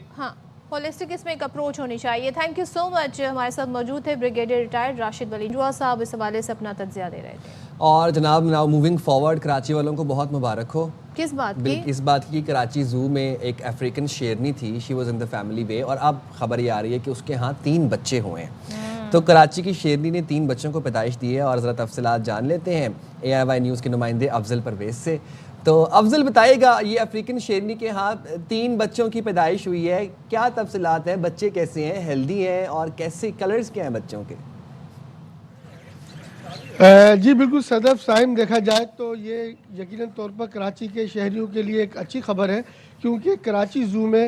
ہولسٹک اس میں ایک اپروچ ہونی چاہیے. تھینک یو سو مچ. ہمارے ساتھ موجود تھے بریگیڈیئر ریٹائرڈ راشد ولی جوا صاحب، اس حوالے سے اپنا تجزیہ دے رہے تھے. اور جناب ناؤ موونگ فارورڈ کراچی والوں کو بہت مبارک ہو. کس بات کی؟ اس بات کی کراچی زو میں ایک افریقن شیرنی تھی، she was in the family وے، اور اب خبر یہ آ رہی ہے کہ اس کے ہاں 3 بچے ہوئے ہیں. تو کراچی کی شیرنی نے 3 بچوں کو پیدائش دی ہے اور ذرا تفصیلات جان لیتے ہیں اے آئی وائی نیوز کے نمائندے افضل پرویز سے. تو افضل بتائے گا، یہ افریقن شیرنی کے ہاں 3 بچوں کی پیدائش ہوئی ہے، کیا تفصیلات ہیں؟ بچے کیسے ہیں، ہیلدی ہیں اور کیسے کلرز کیا ہیں بچوں کے؟ جی بالکل صدف صاحب، دیکھا جائے تو یہ یقیناً طور پر کراچی کے شہریوں کے لیے ایک اچھی خبر ہے، کیونکہ کراچی زو میں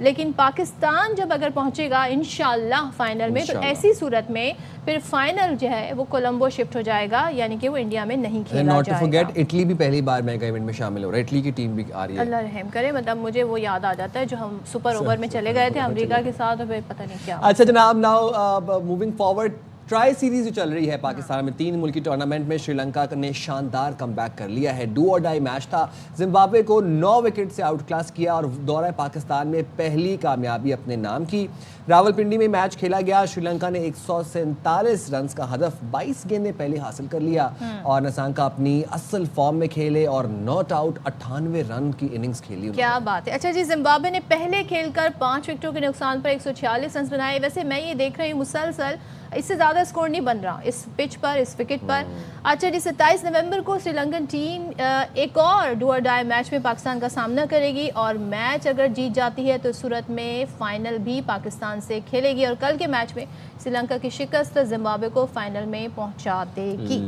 لیکن پاکستان جب اگر پہنچے گا انشاءاللہ فائنل میں تو ایسی صورت میں پھر فائنل جو ہے وہ کولمبو شفٹ ہو جائے گا, یعنی کہ وہ انڈیا میں نہیں کھیلا ناٹ ٹو جائے گا. فرگیٹ اٹلی بھی پہلی بار میگا ایونٹ میں شامل ہو رہا ہے, اٹلی کی ٹیم بھی آ رہی ہے. اللہ رحم کرے, مطلب مجھے وہ یاد آ جاتا ہے جو ہم سپر اوور میں چلے گئے تھے امریکہ کے ساتھ, اور پھر پتہ نہیں کیا. اچھا جناب, now moving forward, tri series جو چل رہی ہے پاکستان میں, 3 ملکی ٹورنامنٹ میں شری لنکا نے شاندار کم بیک کر لیا ہے. ڈو اور ڈائی میچ تھا, زمبابوے کو 9 وکٹ سے آؤٹ کلاس کیا اور دورہ پاکستان میں پہلی کامیابی اپنے نام کی. راولپنڈی میں میچ کھیلا گیا, شری لنکا نے 147 رنز کا ہدف 22 گیندیں پہلے حاصل کر لیا اور نسانکا اپنی اصل فارم میں کھیلے اور ناٹ آؤٹ 98 رن کی اننگز کھیلی. کیا بات ہے. اچھا جی, زمبابوے نے پہلے کھیل کر 5 وکٹوں کے نقصان پر 146 رنز بنائے. ویسے میں یہ دیکھ رہی ہوں مسلسل اس سے زیادہ سکور نہیں بن رہا اس پچ پر, اس وکٹ پر. اچھا جی, 27 نومبر کو سری لنکن ٹیم ایک اور ڈو اور ڈائی میچ میں پاکستان کا سامنا کرے گی, اور میچ اگر جیت جاتی ہے تو اس صورت میں فائنل بھی پاکستان سے کھیلے گی, اور کل کے میچ میں سری لنکا کی شکست زمبابوے کو فائنل میں پہنچا دے گی.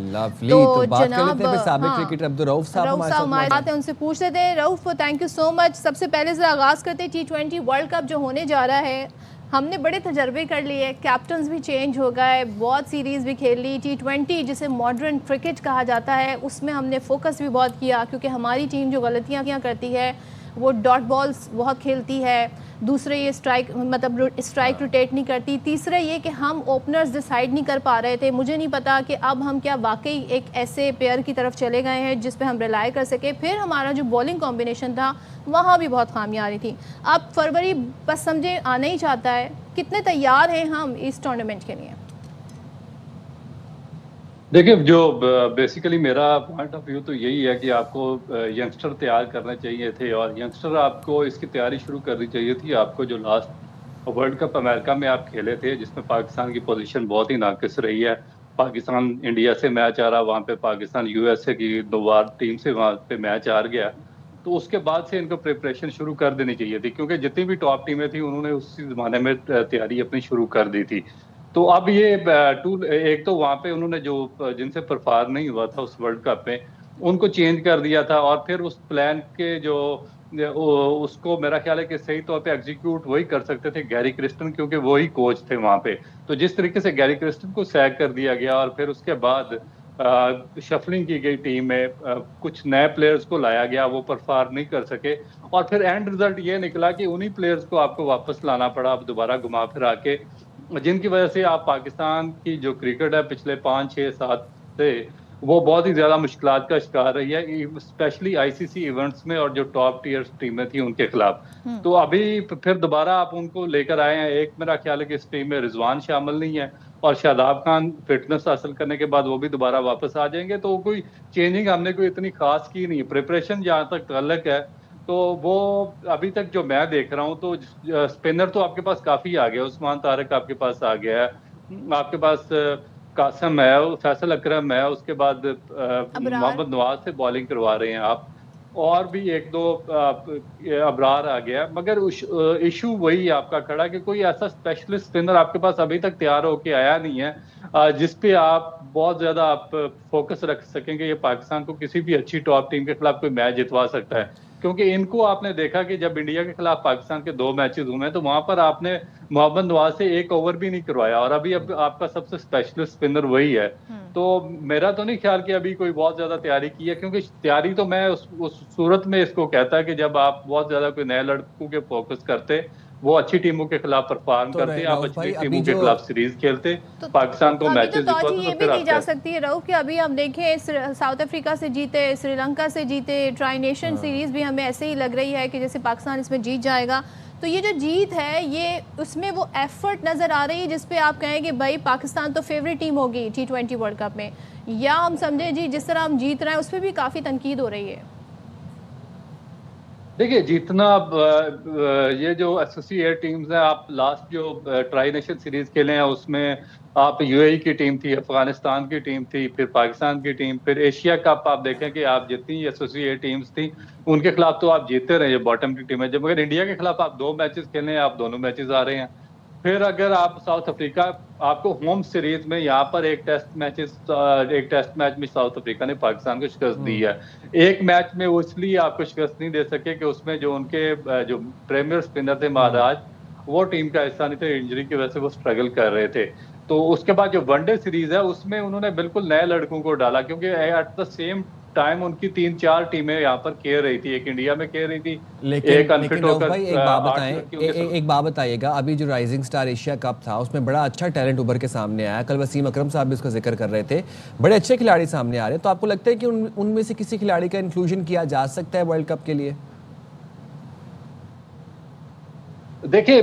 تو جناب سابق کرکٹر عبدالرؤف صاحب ہمارے ساتھ ہیں, ان سے پوچھتے تھے. رؤف, تھینک یو سو مچ. سب سے پہلے سے آغاز کرتے T20 ورلڈ کپ جو ہونے جا رہا ہے, ہم نے بڑے تجربے کر لیے, کیپٹنز بھی چینج ہو گئے, بہت سیریز بھی کھیل لی. T20 جسے ماڈرن کرکٹ کہا جاتا ہے, اس میں ہم نے فوکس بھی بہت کیا, کیونکہ ہماری ٹیم جو غلطیاں کرتی ہے وہ ڈاٹ بالز بہت کھیلتی ہے. دوسرے یہ اسٹرائک روٹیٹ نہیں کرتی. تیسرے یہ کہ ہم اوپنرز ڈیسائیڈ نہیں کر پا رہے تھے. مجھے نہیں پتا کہ اب ہم کیا واقعی ایک ایسے پیئر کی طرف چلے گئے ہیں جس پہ ہم ریلائی کر سکے. پھر ہمارا جو بولنگ کمبینیشن تھا وہاں بھی بہت خامیاں آ رہی تھیں. اب فروری بس سمجھے آنا ہی چاہتا ہے. کتنے تیار ہیں ہم اس ٹورنامنٹ کے لیے؟ دیکھیں, جو بیسیکلی میرا پوائنٹ آف ویو تو یہی ہے کہ آپ کو ینگسٹر تیار کرنا چاہیے تھے, اور ینگسٹر آپ کو اس کی تیاری شروع کرنی چاہیے تھی. آپ کو جو لاسٹ ورلڈ کپ امریکہ میں آپ کھیلے تھے, جس میں پاکستان کی پوزیشن بہت ہی ناقص رہی ہے, پاکستان انڈیا سے میچ آ رہا, وہاں پہ پاکستان USA کی 2 بار ٹیم سے وہاں پہ میچ ہار گیا, تو اس کے بعد سے ان کو پریپریشن شروع کر دینی چاہیے تھی, کیونکہ جتنی بھی ٹاپ ٹیمیں تھیں انہوں نے اسی زمانے میں تیاری اپنی شروع کر دی تھی. تو اب یہ ایک تو وہاں پہ انہوں نے جو جن سے پرفار نہیں ہوا تھا اس ورلڈ کپ میں, ان کو چینج کر دیا تھا, اور پھر اس پلان کے جو اس کو میرا خیال ہے کہ صحیح طور پہ ایگزیکیوٹ وہی کر سکتے تھے گیری کرسٹن, کیونکہ وہی کوچ تھے وہاں پہ. تو جس طریقے سے گیری کرسٹن کو سیک کر دیا گیا, اور پھر اس کے بعد شفلنگ کی گئی ٹیم میں, کچھ نئے پلیئرز کو لایا گیا, وہ پرفار نہیں کر سکے, اور پھر اینڈ رزلٹ یہ نکلا کہ انہی پلیئرز کو آپ کو واپس لانا پڑا اب دوبارہ گھما پھرا کے, جن کی وجہ سے آپ پاکستان کی جو کرکٹ ہے پچھلے 5 6 7 سے وہ بہت ہی زیادہ مشکلات کا شکار رہی ہے, اسپیشلی ICC ایونٹس میں اور جو ٹاپ ٹیئر ٹیمیں تھیں ان کے خلاف. تو ابھی پھر دوبارہ آپ ان کو لے کر آئے ہیں. ایک میرا خیال ہے کہ اس ٹیم میں رضوان شامل نہیں ہے, اور شاداب خان فٹنس حاصل کرنے کے بعد وہ بھی دوبارہ واپس آ جائیں گے. تو کوئی چینجنگ ہم نے کوئی اتنی خاص کی نہیں. پریپریشن جہاں تک تعلق ہے تو وہ ابھی تک جو میں دیکھ رہا ہوں تو اسپنر تو آپ کے پاس کافی آ گیا. عثمان طارق آپ کے پاس آ گیا ہے, آپ کے پاس قاسم ہے, فیصل اکرم ہے, اس کے بعد محمد نواز سے بالنگ کروا رہے ہیں آپ, اور بھی 1-2 ابرار آ گیا. مگر ایشو وہی آپ کا کھڑا کہ کوئی ایسا اسپیشلسٹ اسپنر آپ کے پاس ابھی تک تیار ہو کے آیا نہیں ہے جس پہ آپ بہت زیادہ آپ فوکس رکھ سکیں کہ یہ پاکستان کو کسی بھی اچھی ٹاپ ٹیم کے خلاف کوئی میچ جتوا سکتا ہے. کیونکہ ان کو آپ نے دیکھا کہ جب انڈیا کے خلاف پاکستان کے 2 میچز ہوئے تو وہاں پر آپ نے محمد نواز سے 1 اوور بھی نہیں کروایا, اور ابھی اب آپ کا سب سے اسپیشلسٹ اسپنر وہی ہے. تو میرا تو نہیں خیال کہ ابھی کوئی بہت زیادہ تیاری کی ہے, کیونکہ تیاری تو میں اس صورت میں اس کو کہتا ہے کہ جب آپ بہت زیادہ کوئی نئے لڑکوں کے فوکس کرتے, وہ اچھی ٹیموں کے خلاف پرفارم کرتے, آپ اچھی ٹیموں کے خلاف سیریز کھیلتے, پاکستان کو میچز جتواتے. یہ بھی کی جا سکتی ہے رؤف کہ ابھی ہم دیکھیں ساؤتھ افریقہ سے جیتے, سری لنکا سے جیتے, ٹرائی نیشن سیریز بھی ہمیں ایسے ہی لگ رہی ہے کہ جیسے پاکستان اس میں جیت جائے گا. تو یہ جو جیت ہے یہ اس میں وہ ایفرٹ نظر آ رہی ہے جس پہ آپ کہیں کہ بھائی پاکستان تو فیوریٹ ٹیم ہوگی T20 ورلڈ کپ میں, یا ہم سمجھیں جی جس طرح ہم جیت رہے ہیں اس پہ بھی کافی تنقید ہو رہی ہے؟ دیکھیے, جتنا یہ جو ایسوسیٹ ٹیمز ہیں, آپ لاسٹ جو ٹرائی نیشن سیریز کھیلے ہیں اس میں آپ UAE کی ٹیم تھی, افغانستان کی ٹیم تھی, پھر پاکستان کی ٹیم, پھر ایشیا کپ آپ دیکھیں کہ آپ جتنی ایسوسیٹ ٹیمز تھیں ان کے خلاف تو آپ جیتے رہے, یہ باٹم کی ٹیم ہے. جب مگر انڈیا کے خلاف آپ 2 میچز کھیلے ہیں, آپ دونوں میچز آ رہے ہیں. پھر اگر آپ ساؤتھ افریقہ آپ کو ہوم سیریز میں یہاں پر ایک ٹیسٹ میچ میں ساؤتھ افریقہ نے پاکستان کو شکست دی ہے. ایک میچ میں وہ اس لیے آپ کو شکست نہیں دے سکے کہ اس میں جو ان کے جو پریمیئر اسپنر تھے مہاراج وہ ٹیم کا حصہ نہیں تھے, انجری کی وجہ سے وہ اسٹرگل کر رہے تھے. تو اس کے بعد جو ون ڈے سیریز ہے اس میں انہوں نے بالکل نئے لڑکوں کو ڈالا, کیونکہ ایٹ دا سیم ٹائم ان کی 3-4 ٹیمیں یہاں پر کھیل رہی تھی, ایک انڈیا میں کھیل رہی تھی, ایک انفٹ ہو کر. ایک بات بتائیے گا, ابھی جو رائزنگ سٹار ایشیا کپ تھا اس میں بڑا اچھا ٹیلنٹ ابھر کے سامنے آیا, کل وسیم اکرم صاحب بھی اس کا ذکر کر رہے تھے, بڑے اچھے کھلاڑی سامنے آ رہے ہیں, تو آپ کو لگتا ہے کہ ان میں سے کسی کھلاڑی کا انکلوژن کیا جا سکتا ہے ورلڈ کپ کے لیے؟ دیکھیے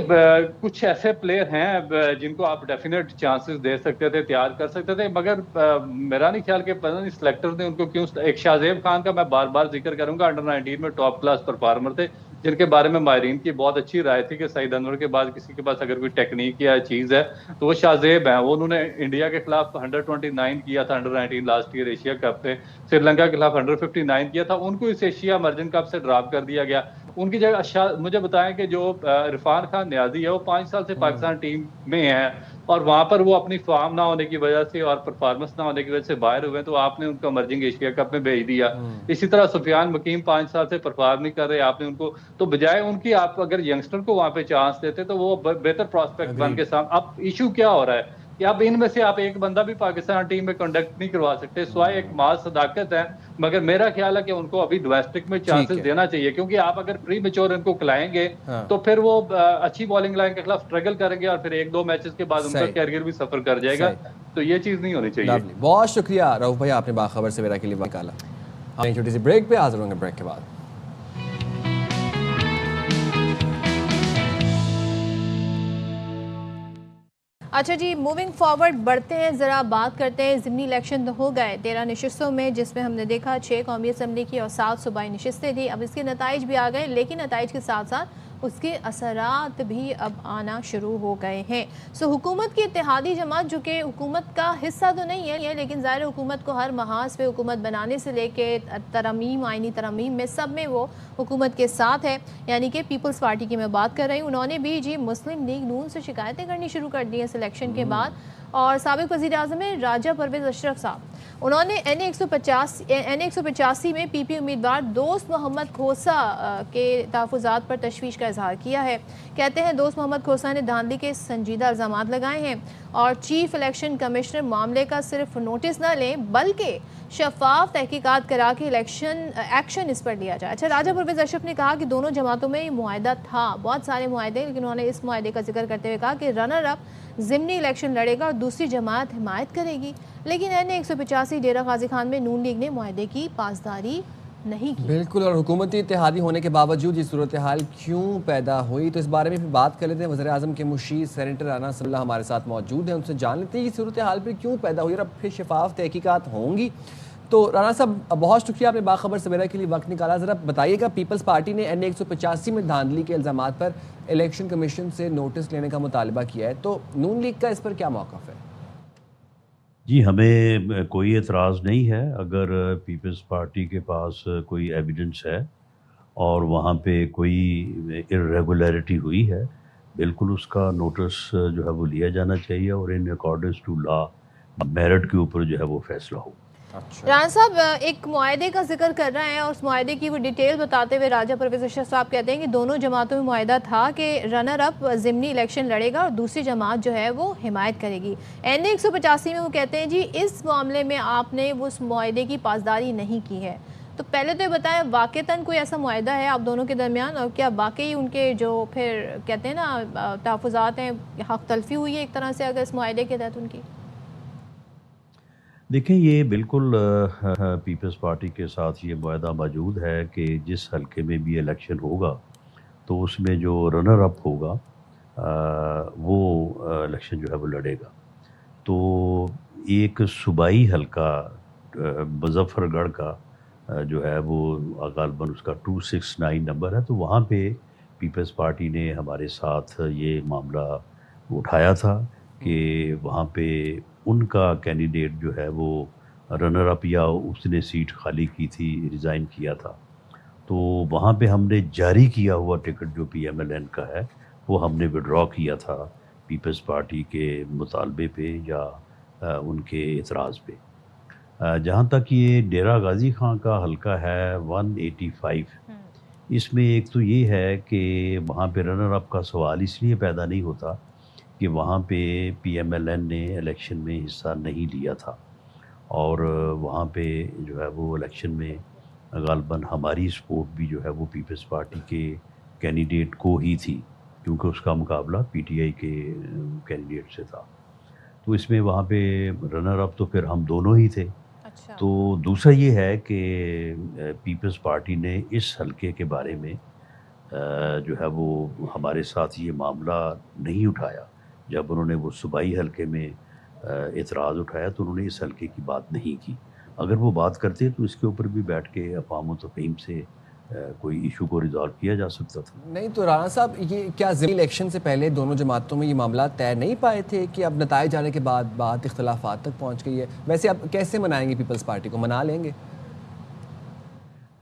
کچھ ایسے پلیئر ہیں جن کو آپ ڈیفینیٹ چانسز دے سکتے تھے, تیار کر سکتے تھے, مگر میرا نہیں خیال کہ پتہ نہیں سلیکٹر نے ان کو کیوں. ایک شاہزیب خان کا میں بار بار ذکر کروں گا, انڈر 19 میں ٹاپ کلاس پرفارمر تھے, جن کے بارے میں ماہرین کی بہت اچھی رائے تھی کہ سعید انور کے بعد کسی کے پاس اگر کوئی ٹیکنیک یا چیز ہے تو وہ شاہزیب ہیں. وہ انہوں نے انڈیا کے خلاف 129 کیا تھا under 19 last year Asia cup میں, سری لنکا کے خلاف 159 کیا تھا, ان کو اس ایشیا امرجن کپ سے ڈراپ کر دیا گیا. ان کی جگہ مجھے بتائیں کہ جو عرفان خان نیازی ہے وہ 5 سال سے پاکستان ٹیم میں ہیں, اور وہاں پر وہ اپنی فارم نہ ہونے کی وجہ سے اور پرفارمنس نہ ہونے کی وجہ سے باہر ہوئے, تو آپ نے ان کو امرجنگ ایشیا کپ میں بھیج دیا. اسی طرح سفیان مکیم 5 سال سے پرفارم نہیں کر رہے, آپ نے ان کو, تو بجائے ان کی آپ اگر ینگسٹر کو وہاں پہ چانس دیتے تو وہ بہتر پراسپیکٹ بن کے سامنے. اب ایشو کیا ہو رہا ہے کہ اب ان میں سے آپ ایک بندہ بھی پاکستان ٹیم میں کنڈکٹ نہیں کروا سکتے, سوائے ایک محض صداقت ہے. مگر میرا خیال ہے کہ ان کو ابھی ڈومیسٹک میں چانسز دینا چاہیے, کیونکہ آپ اگر پری میچور ان کو کھلائیں گے تو پھر وہ اچھی بالنگ لائن کے خلاف اسٹرگل کریں گے, اور پھر 1-2 میچز کے بعد ان کا کیریئر بھی سفر کر جائے گا, تو یہ چیز نہیں ہونی چاہیے. بہت شکریہ رؤف بھائی, آپ نے باخبر سویرا کے لیے وقت نکالا. ہم چھوٹی سی بریک پہ حاضر ہوں گے, بریک کے بعد. اچھا جی, موونگ فارورڈ بڑھتے ہیں, ذرا بات کرتے ہیں. ضمنی الیکشن ہو گئے 13 نشستوں میں, جس میں ہم نے دیکھا 6 قومی اسمبلی کی اور 7 صوبائی نشستیں تھیں. اب اس کے نتائج بھی آ گئے, لیکن نتائج کے ساتھ ساتھ اس کے اثرات بھی اب آنا شروع ہو گئے ہیں. حکومت کی اتحادی جماعت, جو کہ حکومت کا حصہ تو نہیں ہے, لیکن ظاہر حکومت کو ہر محاذ پہ حکومت بنانے سے لے کے ترمیم, آئینی ترمیم میں سب میں وہ حکومت کے ساتھ ہے. یعنی کہ پیپلز پارٹی کی میں بات کر رہی ہوں, انہوں نے بھی جی مسلم لیگ نون سے شکایتیں کرنی شروع کر دی ہیں سلیکشن کے بعد. اور سابق وزیر اعظم ہیں راجہ پرویز اشرف صاحب, انہوں نے NA 185 میں پی پی امیدوار دوست محمد کھوسا کے تحفظات پر تشویش کا اظہار کیا ہے. کہتے ہیں دوست محمد کھوسا نے دھاندلی کے سنجیدہ الزامات لگائے ہیں, اور چیف الیکشن کمشنر معاملے کا صرف نوٹس نہ لیں بلکہ شفاف تحقیقات کرا کے ایکشن اس پر لیا جائے. اچھا, راجہ پرویز اشرف نے کہا کہ دونوں جماعتوں میں یہ معاہدہ تھا, بہت سارے معاہدے, لیکن انہوں نے اس معاہدے کا ذکر کرتے ہوئے کہا کہ رنر اپ ضمنی الیکشن لڑے گا اور دوسری جماعت حمایت کرے گی. لیکن NA 185 ڈیرہ غازی خان میں نون لیگ نے معاہدے کی پاسداری نہیں کی. بالکل, اور حکومتی اتحادی ہونے کے باوجود یہ صورتحال کیوں پیدا ہوئی, تو اس بارے میں بھی بات کر لیتے ہیں. وزیر اعظم کے مشیر سینیٹر رانا صلی اللہ ہمارے ساتھ موجود ہیں, ان سے جان لیتے ہیں یہ صورتحال پھر کیوں پیدا ہوئی اور اب پھر شفاف تحقیقات ہوں گی. تو رانا صاحب بہت شکریہ, آپ نے باخبر سویرا کے لیے وقت نکالا. ذرا بتائیے گا, پیپلز پارٹی نے NA 185 میں دھاندلی کے الزامات پر الیکشن کمیشن سے نوٹس لینے کا مطالبہ کیا ہے, تو نون لیگ کا اس پر کیا موقف ہے؟ جی, ہمیں کوئی اعتراض نہیں ہے اگر پیپلز پارٹی کے پاس کوئی ایویڈنس ہے اور وہاں پہ کوئی ارریگولیرٹی ہوئی ہے, بالکل اس کا نوٹس جو ہے وہ لیا جانا چاہیے, اور in accordance to law merit کے اوپر جو ہے وہ فیصلہ ہو. رانا صاحب ایک معاہدے کا ذکر کر رہے ہیں, اور اس معاہدے کی وہ ڈیٹیل بتاتے ہوئے راجہ پرویز اشرف صاحب کہتے ہیں کہ دونوں جماعتوں میں معاہدہ تھا کہ رنر اپ ضمنی الیکشن لڑے گا اور دوسری جماعت جو ہے وہ حمایت کرے گی. NA 185 میں وہ کہتے ہیں جی اس معاملے میں آپ نے اس معاہدے کی پاسداری نہیں کی ہے. تو پہلے تو یہ بتائیں, واقعتاً کوئی ایسا معاہدہ ہے آپ دونوں کے درمیان, اور کیا واقعی ان کے جو پھر کہتے ہیں نا تحفظات ہیں, حق تلفی ہوئی ہے ایک طرح سے اگر اس معاہدے کے تحت ان کی؟ دیکھیں, یہ بالکل پیپلز پارٹی کے ساتھ یہ معاہدہ موجود ہے کہ جس حلقے میں بھی الیکشن ہوگا تو اس میں جو رنر اپ ہوگا وہ الیکشن جو ہے وہ لڑے گا. تو ایک صوبائی حلقہ مظفر گڑھ کا جو ہے وہ غالباً اس کا 269 نمبر ہے, تو وہاں پہ پیپلز پارٹی نے ہمارے ساتھ یہ معاملہ اٹھایا تھا کہ وہاں پہ ان کا کینڈیڈیٹ جو ہے وہ رنر اپ, یا اس نے سیٹ خالی کی تھی, ریزائن کیا تھا, تو وہاں پہ ہم نے جاری کیا ہوا ٹکٹ جو PMLN کا ہے وہ ہم نے وڈرا کیا تھا پیپلز پارٹی کے مطالبے پہ یا ان کے اعتراض پہ. جہاں تک یہ ڈیرہ غازی خان کا حلقہ ہے 185، اس میں ایک تو یہ ہے کہ وہاں پہ رنر اپ کا سوال اس لیے پیدا نہیں ہوتا کہ وہاں پہ پی ایم ایل این نے الیکشن میں حصہ نہیں لیا تھا، اور وہاں پہ جو ہے وہ الیکشن میں غالباً ہماری سپورٹ بھی جو ہے وہ پیپلز پارٹی کے کینڈیڈیٹ کو ہی تھی، کیونکہ اس کا مقابلہ پی ٹی آئی کے کینڈیڈیٹ سے تھا. تو اس میں وہاں پہ رنر اپ تو پھر ہم دونوں ہی تھے. تو دوسرا یہ ہے کہ پیپلز پارٹی نے اس حلقے کے بارے میں جو ہے وہ ہمارے ساتھ یہ معاملہ نہیں اٹھایا. جب انہوں نے وہ صوبائی حلقے میں اعتراض اٹھایا تو انہوں نے اس حلقے کی بات نہیں کی. اگر وہ بات کرتے تو اس کے اوپر بھی بیٹھ کے افہام و تفہیم سے کوئی ایشو کو ریزالو کیا جا سکتا تھا. نہیں تو رانا صاحب، یہ کیا ضمنی الیکشن سے پہلے دونوں جماعتوں میں یہ معاملات طے نہیں پائے تھے کہ اب نتائج جانے کے بعد بات اختلافات تک پہنچ گئی ہے؟ ویسے اب کیسے منائیں گے پیپلز پارٹی کو؟ منا لیں گے؟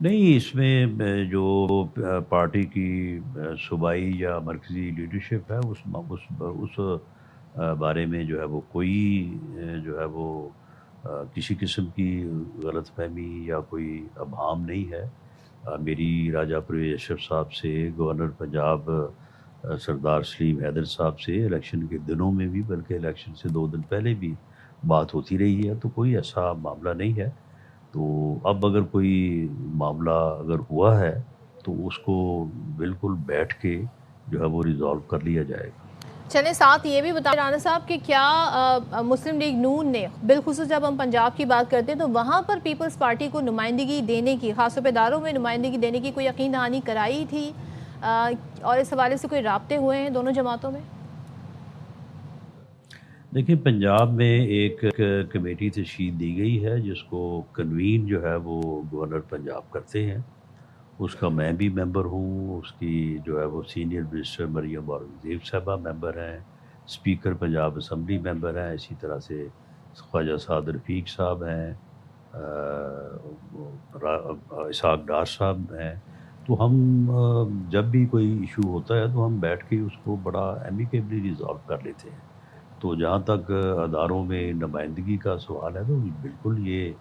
نہیں، اس میں جو پارٹی کی صوبائی یا مرکزی لیڈرشپ ہے اس بارے میں جو ہے وہ کوئی جو ہے وہ کسی قسم کی غلط فہمی یا کوئی ابہام نہیں ہے. میری راجہ پرویز اشرف صاحب سے، گورنر پنجاب سردار سلیم حیدر صاحب سے الیکشن کے دنوں میں بھی، بلکہ الیکشن سے 2 دن پہلے بھی بات ہوتی رہی ہے. تو کوئی ایسا معاملہ نہیں ہے. تو اب اگر کوئی معاملہ اگر ہوا ہے تو اس کو بالکل بیٹھ کے جو ہے وہ ریزالو کر لیا جائے گا. چلیں، ساتھ یہ بھی بتائیں رانا صاحب کہ کیا مسلم لیگ نون نے، بالخصوص جب ہم پنجاب کی بات کرتے ہیں تو وہاں پر پیپلز پارٹی کو نمائندگی دینے کی، خاص طور پہ اداروں میں نمائندگی دینے کی کوئی یقین دہانی کرائی تھی، اور اس حوالے سے کوئی رابطے ہوئے ہیں دونوں جماعتوں میں؟ دیکھیں، پنجاب میں ایک کمیٹی تشکیل دی گئی ہے جس کو کنوین جو ہے وہ گورنر پنجاب کرتے ہیں. اس کا میں بھی ممبر ہوں. اس کی جو ہے وہ سینئر منسٹر مریم اورنگزیب صاحبہ ممبر ہیں، اسپیکر پنجاب اسمبلی ممبر ہیں، اسی طرح سے خواجہ سعد رفیق صاحب ہیں، اسحاق ڈار صاحب ہیں. تو ہم جب بھی کوئی ایشو ہوتا ہے تو ہم بیٹھ کے اس کو بڑا ایمیکیبلی ریزالو کر لیتے ہیں. تو جہاں تک اداروں میں نمائندگی کا سوال ہے تو بالکل یہ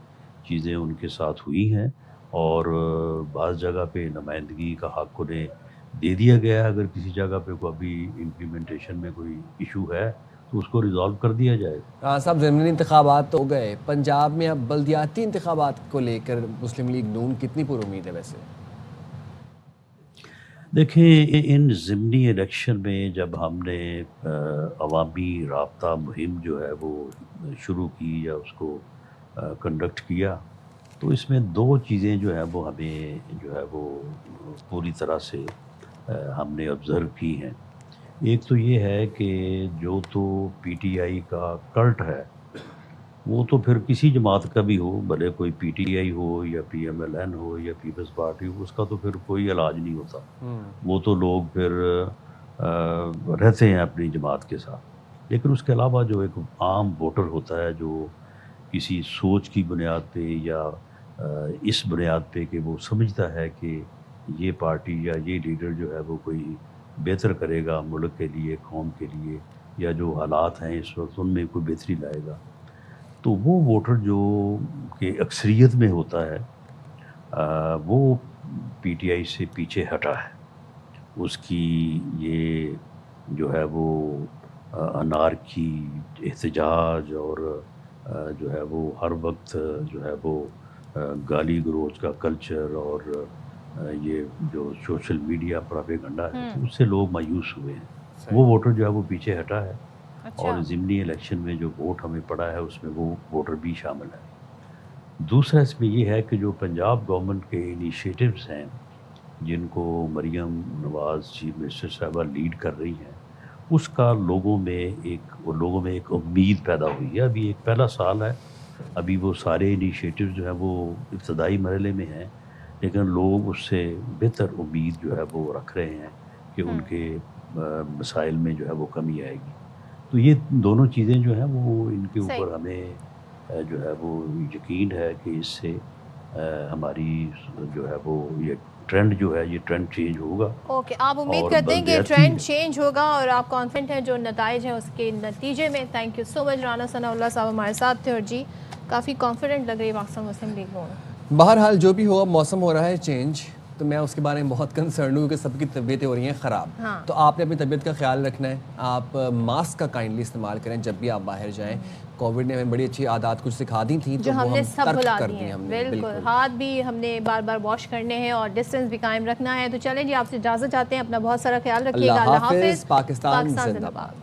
چیزیں ان کے ساتھ ہوئی ہیں، اور بعض جگہ پہ نمائندگی کا حق انہیں دے دیا گیا ہے. اگر کسی جگہ پہ کوئی ابھی امپلیمنٹیشن میں کوئی ایشو ہے تو اس کو ریزالو کر دیا جائے گا. صاحب، ضمنی انتخابات تو ہو گئے، پنجاب میں اب بلدیاتی انتخابات کو لے کر مسلم لیگ نون کتنی پر امید ہے ویسے؟ دیکھیں، ان ضمنی الیکشن میں جب ہم نے عوامی رابطہ مہم جو ہے وہ شروع کی یا اس کو کنڈکٹ کیا، تو اس میں 2 چیزیں جو ہیں وہ ہمیں جو ہے وہ پوری طرح سے ہم نے آبزرو کی ہیں. ایک تو یہ ہے کہ جو تو پی ٹی آئی کا کلٹ ہے وہ تو پھر کسی جماعت کا بھی ہو، بھلے کوئی پی ٹی آئی ہو یا پی ایم ایل این ہو یا پیپلز پارٹی ہو، اس کا تو پھر کوئی علاج نہیں ہوتا. وہ تو لوگ پھر رہتے ہیں اپنی جماعت کے ساتھ. لیکن اس کے علاوہ جو ایک عام ووٹر ہوتا ہے جو کسی سوچ کی بنیاد پہ یا اس بنیاد پہ کہ وہ سمجھتا ہے کہ یہ پارٹی یا یہ لیڈر جو ہے وہ کوئی بہتر کرے گا ملک کے لیے، قوم کے لیے، یا جو حالات ہیں اس وقت ان میں کوئی بہتری لائے گا، تو وہ ووٹر جو کہ اکثریت میں ہوتا ہے وہ پی ٹی آئی سے پیچھے ہٹا ہے. اس کی یہ جو ہے وہ انارکی، احتجاج اور جو ہے وہ ہر وقت جو ہے وہ گالی گلوچ کا کلچر اور یہ جو سوشل میڈیا پروپیگنڈا ہے اس سے لوگ مایوس ہوئے ہیں. وہ ووٹر جو ہے وہ پیچھے ہٹا ہے. اور ضمنی الیکشن میں جو ووٹ ہمیں پڑا ہے اس میں وہ ووٹر بھی شامل ہے. دوسرا اس میں یہ ہے کہ جو پنجاب گورنمنٹ کے انیشیٹوز ہیں جن کو مریم نواز چیف منسٹر صاحبہ لیڈ کر رہی ہیں، اس کا لوگوں میں ایک امید پیدا ہوئی ہے. ابھی ایک پہلا سال ہے، ابھی وہ سارے انیشیٹوز جو ہیں وہ ابتدائی مرحلے میں ہیں، لیکن لوگ اس سے بہتر امید جو ہے وہ رکھ رہے ہیں کہ ان کے مسائل میں جو ہے وہ کمی آئے گی. تو یہ دونوں چیزیں جو ہیں وہ ان کے اوپر ہمیں جو ہے وہ یقین ہے کہ اس سے ہماری جو ہے وہ یہ ٹرینڈ جو ہے یہ ٹرینڈ چینج ہوگا. اوکے آپ امید کرتے ہیں کہ ٹرینڈ چینج ہوگا اور آپ کانفیڈنٹ ہیں جو نتائج ہیں اس کے نتیجے میں. تھینک یو سو مچ رانا ثناء اللہ صاحب ہمارے ساتھ تھے. اور جی کافی کانفیڈنٹ لگ رہی ہے پاکستان مسلم لیگ کو. بہرحال جو بھی ہو موسم ہو رہا ہے چینج تو میں اس کے بارے میں بہت کنسرن ہوں کیونکہ سب کی طبیعتیں ہو رہی ہیں خراب. تو آپ نے اپنی طبیعت کا خیال رکھنا ہے. آپ ماسک کا کائنڈلی استعمال کریں جب بھی آپ باہر جائیں. کووڈ نے ہمیں بڑی اچھی عادات کچھ سکھا دی تھیں جو ہم نے سب بھلا دی ہیں. بالکل ہاتھ بھی ہم نے بار بار واش کرنے ہیں اور ڈسٹینس بھی قائم رکھنا ہے. تو چلیں جی آپ سے اجازت چاہتے ہیں. اپنا بہت سارا خیال رکھیے گا. اللہ حافظ. پاکستان زندہ باد.